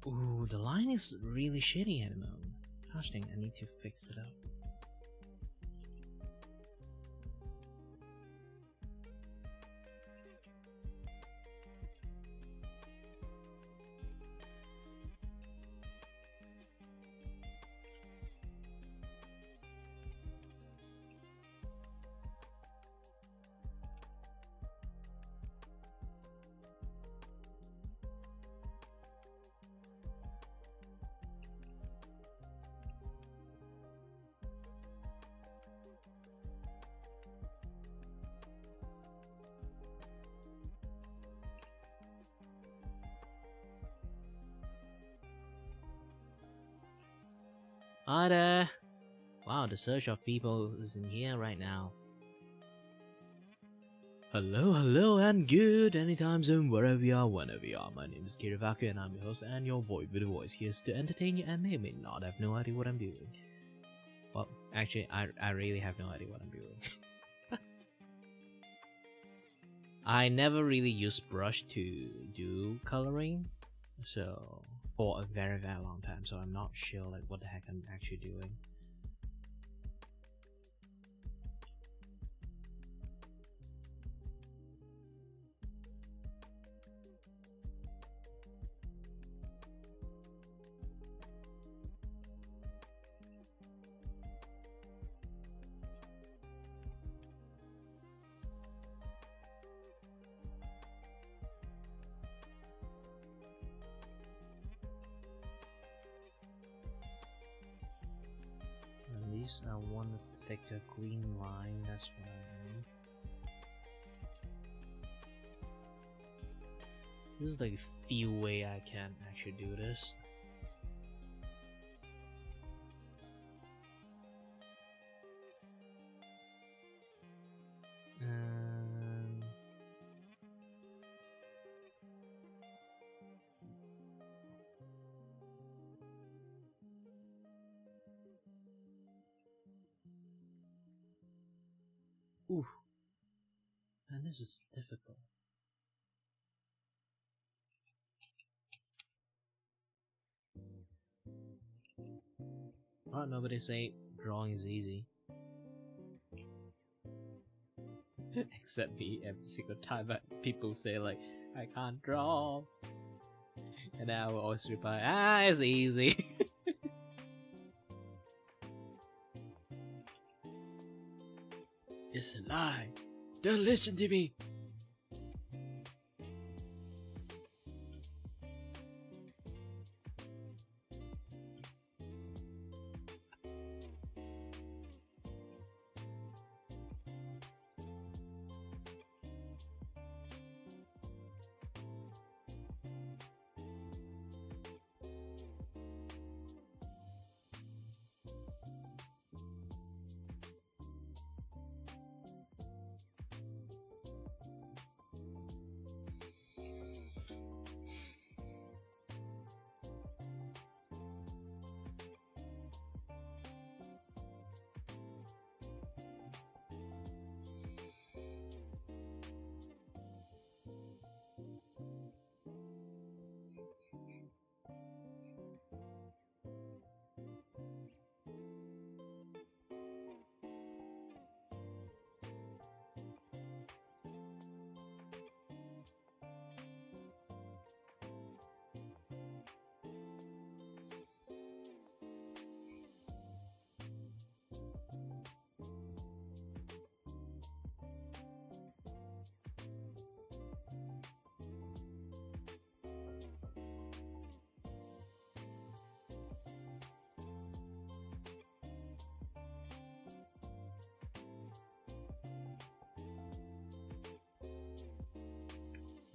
Ooh, the line is really shitty at the moment. Gosh dang, I need to fix it up. Hi there! Wow, the surge of people is in here right now. Hello, and good anytime zone, wherever you are, whenever you are. My name is Kiray Vacuo, and I'm your host and your boy with a voice here to entertain you and may or may not have no idea what I'm doing. Well, actually, I really have no idea what I'm doing. I never really used brush to do coloring, so for a very long time, so I'm not sure like what the heck I'm actually doing. At least I want to take a green line, that's what I mean. This is like a few way I can actually do this. Ooh, and this is difficult. Oh, nobody say drawing is easy. Except me every single time people say like, I can't draw. And I will always reply, it's easy. It's a lie. Don't listen to me.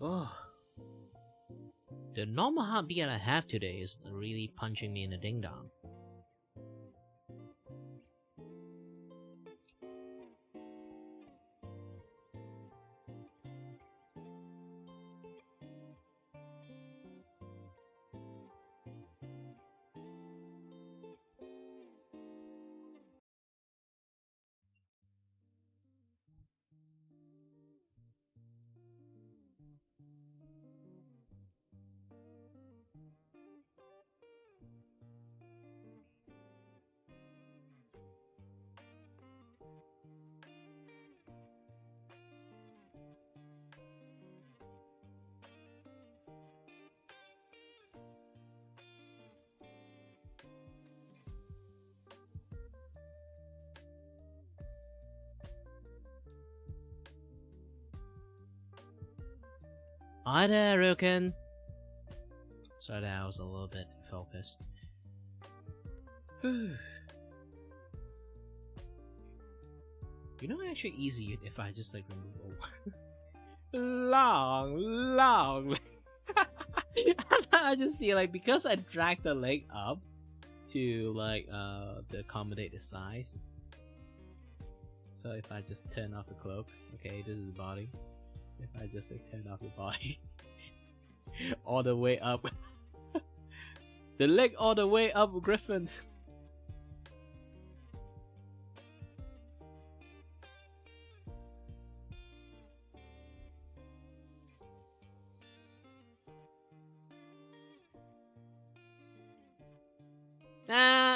Oh, the normal heartbeat I have today is really punching me in the ding dong. Hi there, Ryuken. Sorry that I was a little bit focused. You know, actually easy if I just like remove long. I just see like because I drag the leg up to like to accommodate the size. So if I just turn off the cloak, okay, this is the body. If I just like turn off the body all the way up, the leg all the way up, Griffin.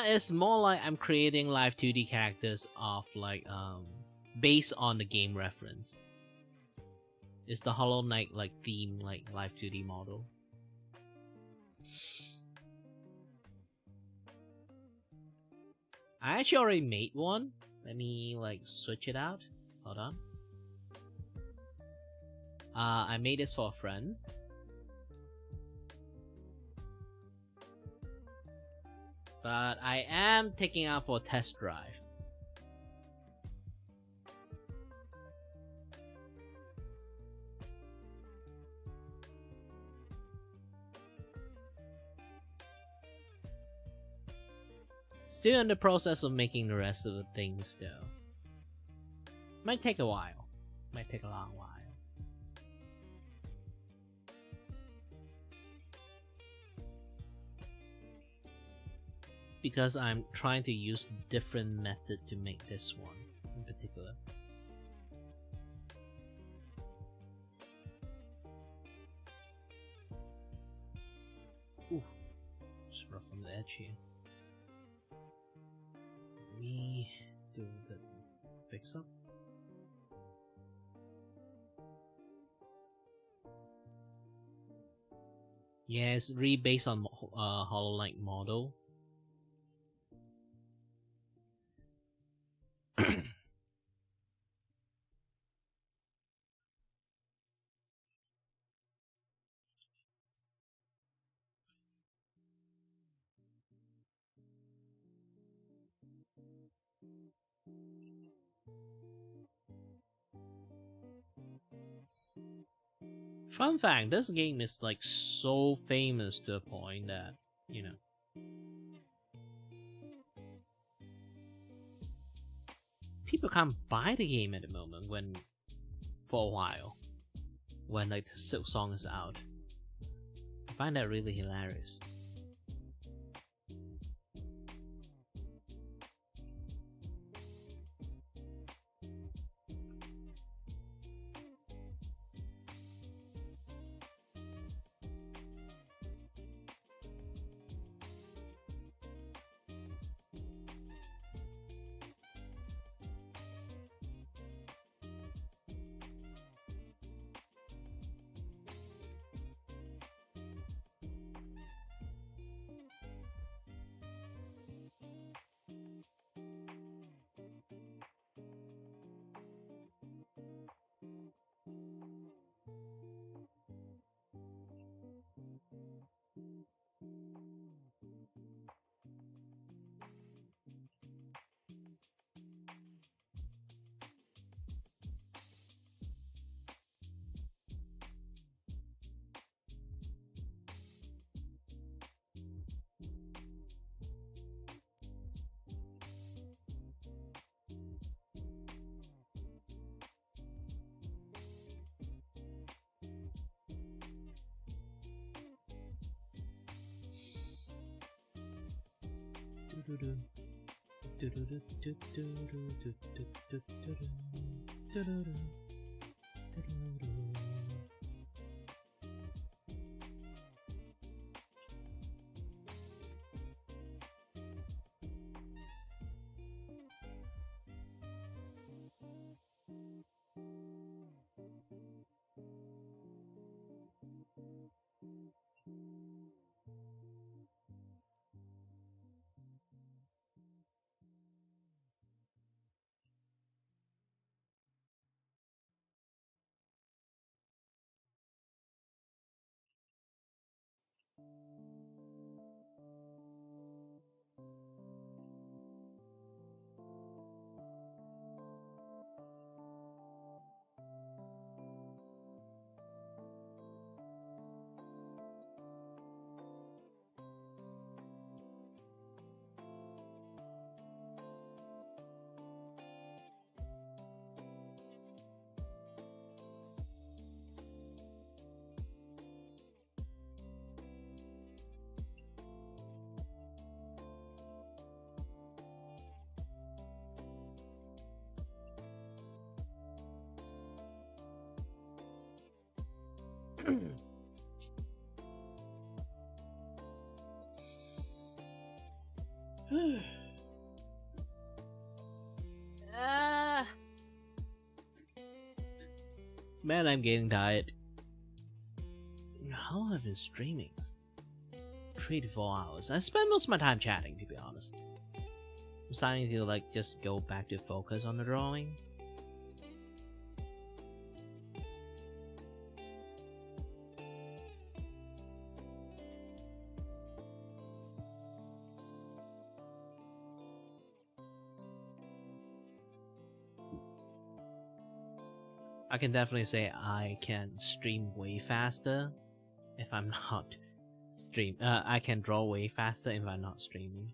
It's more like I'm creating live 2D characters of like based on the game reference. It's the Hollow Knight like theme like live 2D model. I actually already made one. Let me like switch it out. Hold on. I made this for a friend. But I am taking out for a test drive. Still in the process of making the rest of the things though. Might take a while. Might take a long while. Because I'm trying to use different method to make this one in particular. Ooh, just rough on the edge here. Let me do the fix up. Yeah, it's really based on Hollow Knight model. Fun fact, this game is like so famous to the point that, you know, people can't buy the game at the moment for a while, when like the Silk Song is out. I find that really hilarious. Man, I'm getting tired. How long have I been streaming? 3 to 4 hours. I spend most of my time chatting, to be honest. I'm starting to like just go back to focus on the drawing. I can definitely say I can stream way faster if I'm not I can draw way faster if I'm not streaming.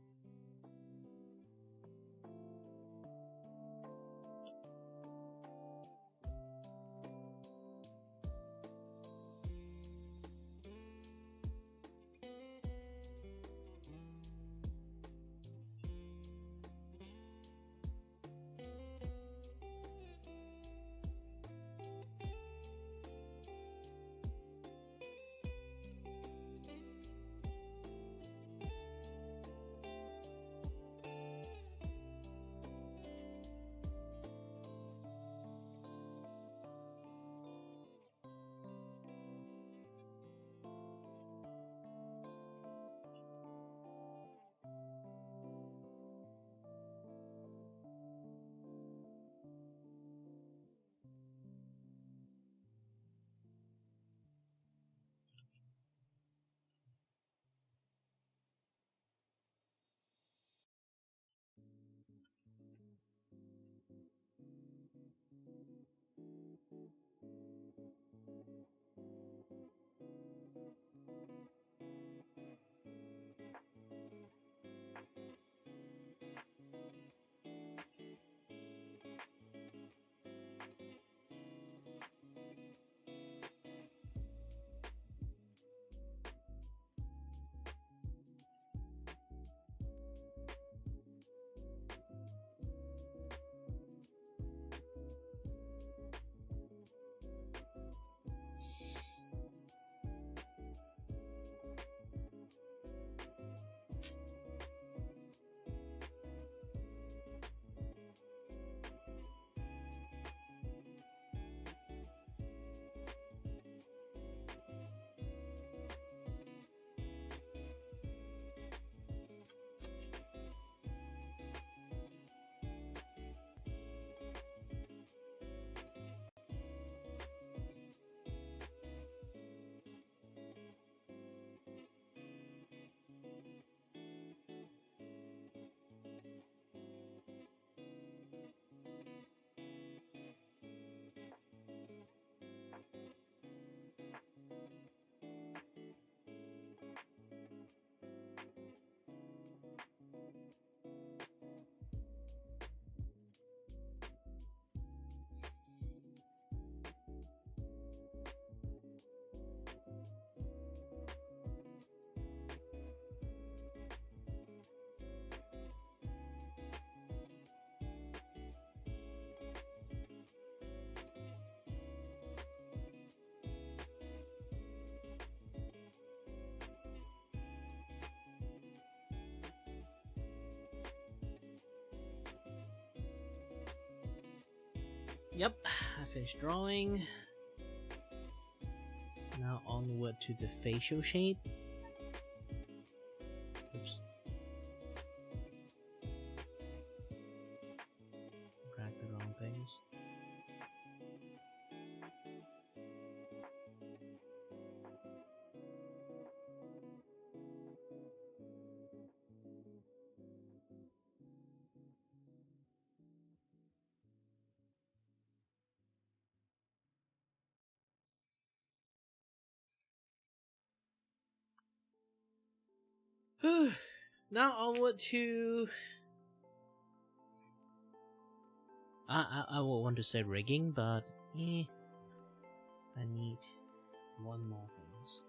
Yep, I finished drawing. Now onward to the facial shape. Oops. Drag the wrong things. Now onward to I would want to say rigging, but I need one more things.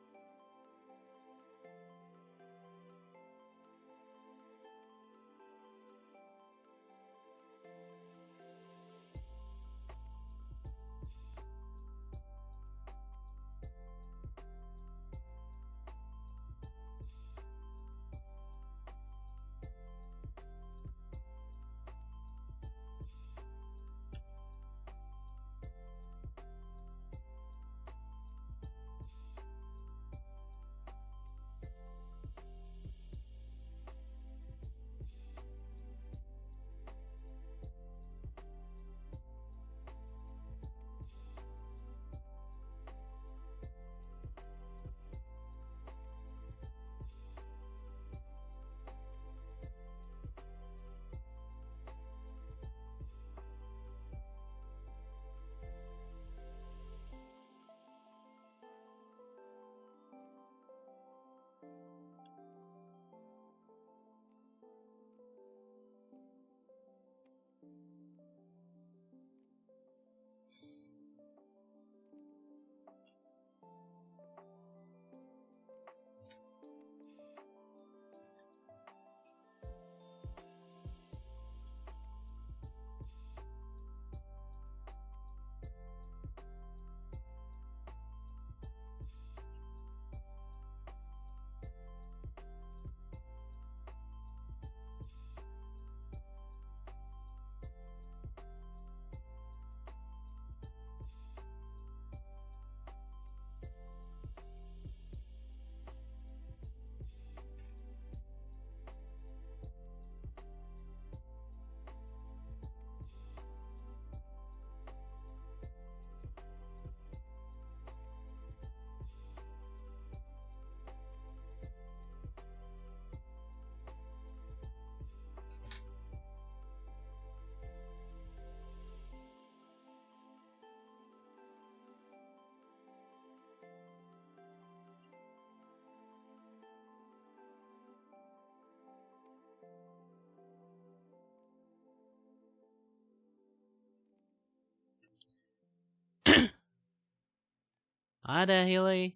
Hi there, Haley.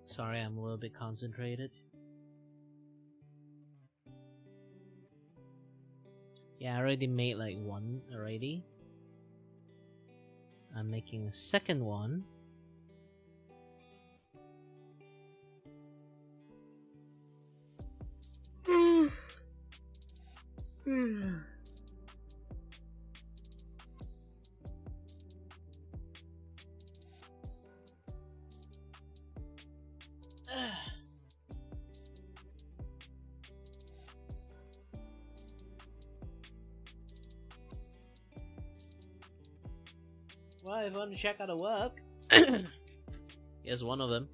Sorry, I'm a little bit concentrated. Yeah, I already made like one already. I'm making a second one. Well, if you want to check out the work, here's one of them.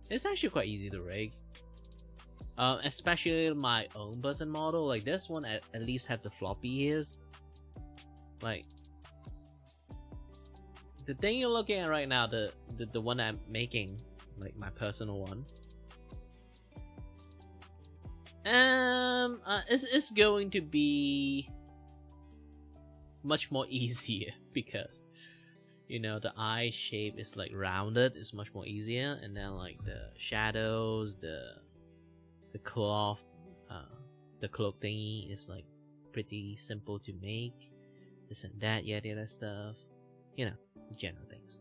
It's actually quite easy to rig. Especially my own person model, like this one at least have the floppy ears. Like the thing you're looking at right now, the one I'm making, like my personal one. It's going to be much more easier because you know the eye shape is like rounded. It's much more easier, and then like the shadows, the cloth, the cloak thingy is like pretty simple to make. This and that, yada yada stuff. You know, general things.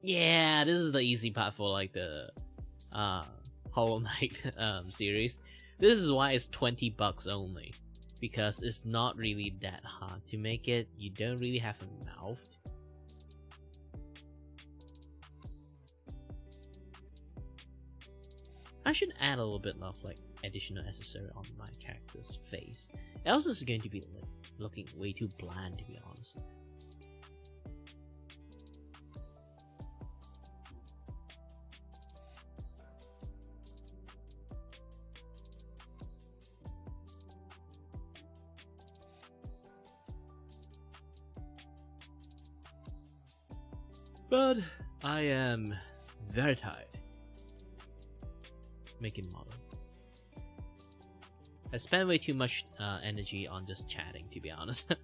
Yeah, this is the easy part for like the Hollow Knight series. This is why it's $20 only, because it's not really that hard to make it. You don't really have a mouth. I should add a little bit of like additional accessory on my character's face. Else it's going to be like, looking way too bland, to be honest. But I am very tired making model. I spend way too much energy on just chatting, to be honest.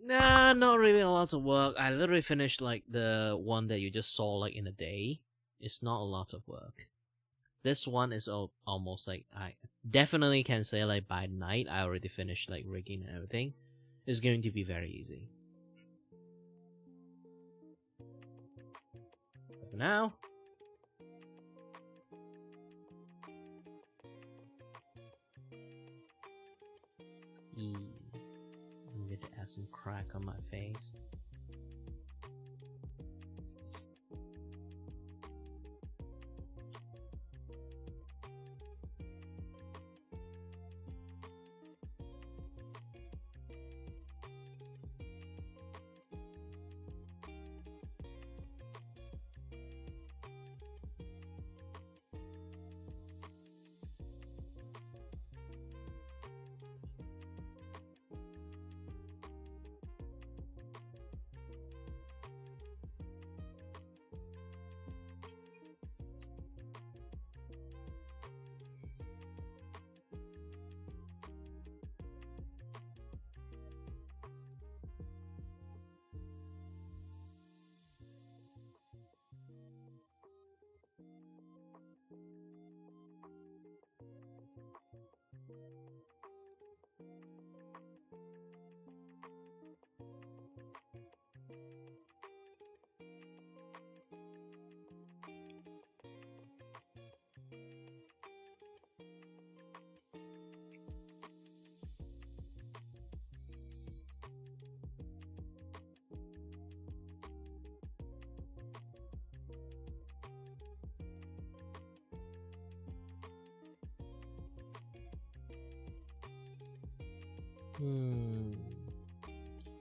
Nah, not really a lot of work. I literally finished like the one that you just saw like in a day. It's not a lot of work. This one is almost like I definitely can say like by night I already finished like rigging and everything. It's going to be very easy. But for now, I'm going to add some crack on my face.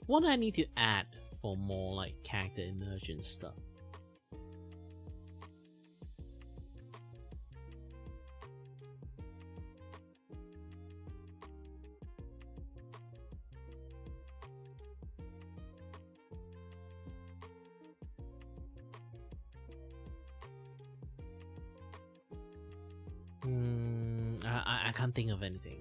What do I need to add for more like character immersion stuff? I can't think of anything.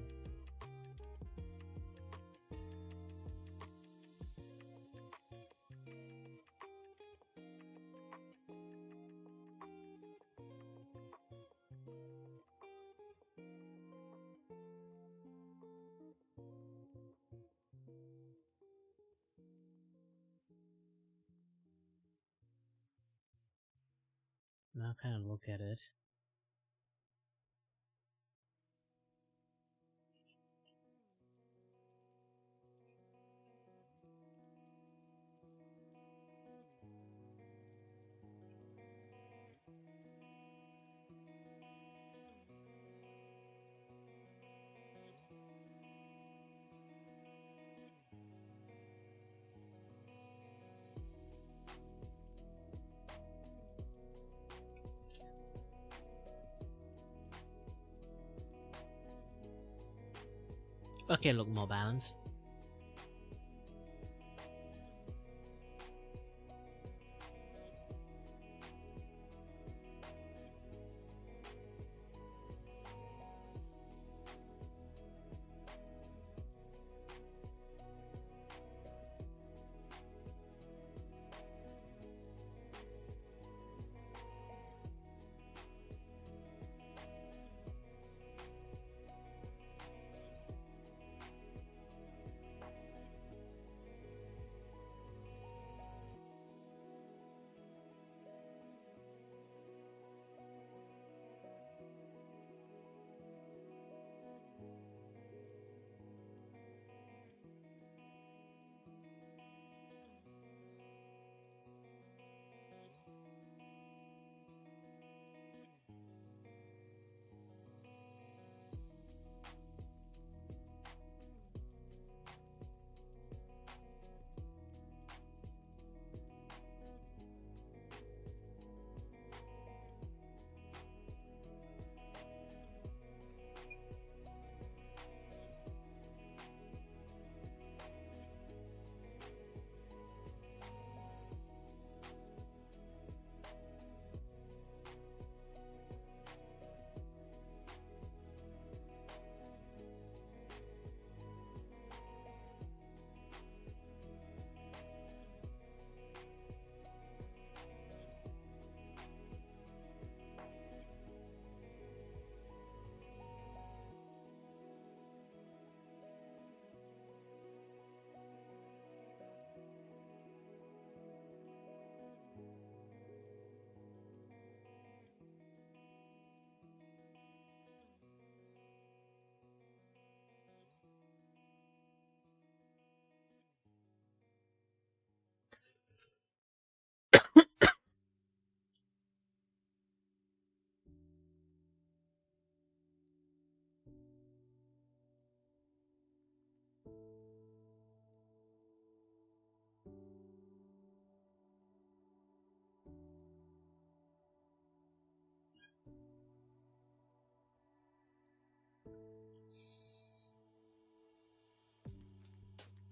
Now kind of look at it. Okay, look more balanced.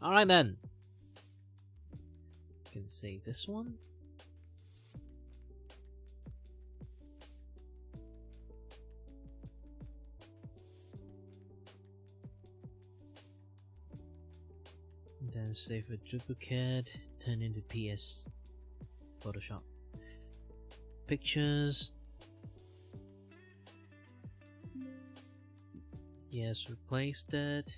Alright then. You can save this one. Then save a duplicate, turn into PS Photoshop. Pictures. Yes, replaced it.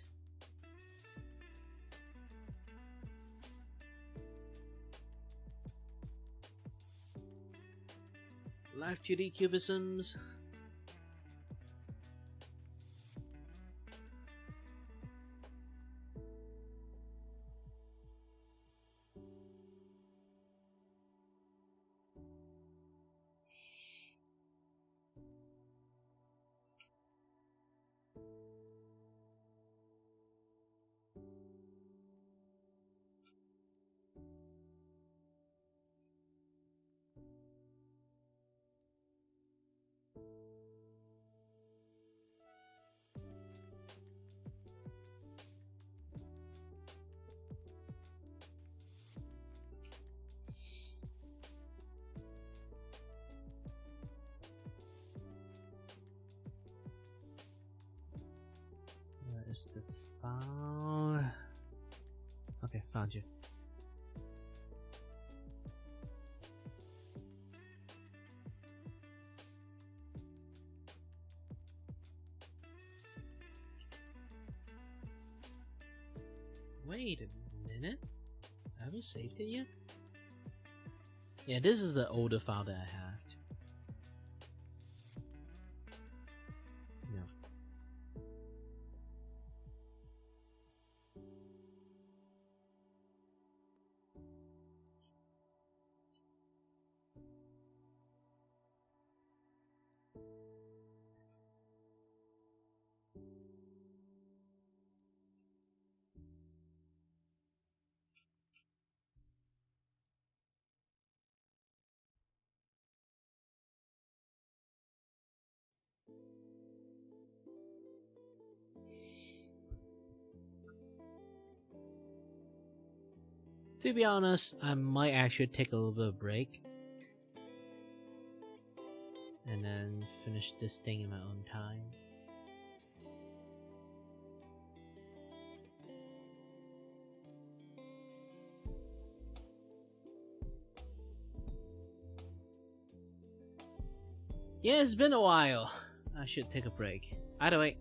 Live2D cubisms. Where's the file? Okay, found you. Wait a minute. I haven't saved it yet? Yeah, this is the older file that I have. No. To be honest, I might actually take a little bit of break and then finish this thing in my own time. Yeah, it's been a while. I should take a break. Either way.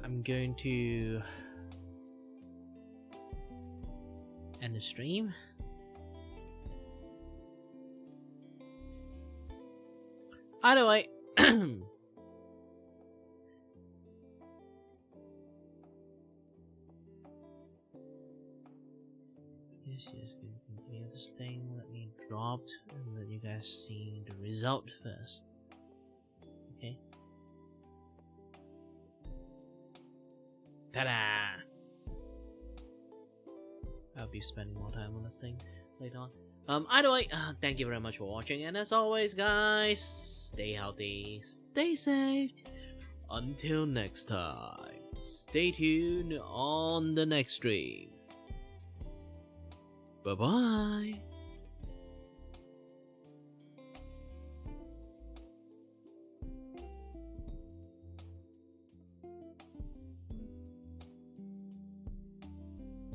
I'm going to end the stream. Either way, yes, going to continue this thing. Let me drop and let you guys see the result first. Okay. Ta-da! I'll be spending more time on this thing later on. Either way, thank you very much for watching, and as always, guys, stay healthy, stay safe. Until next time, stay tuned on the next stream. Bye-bye.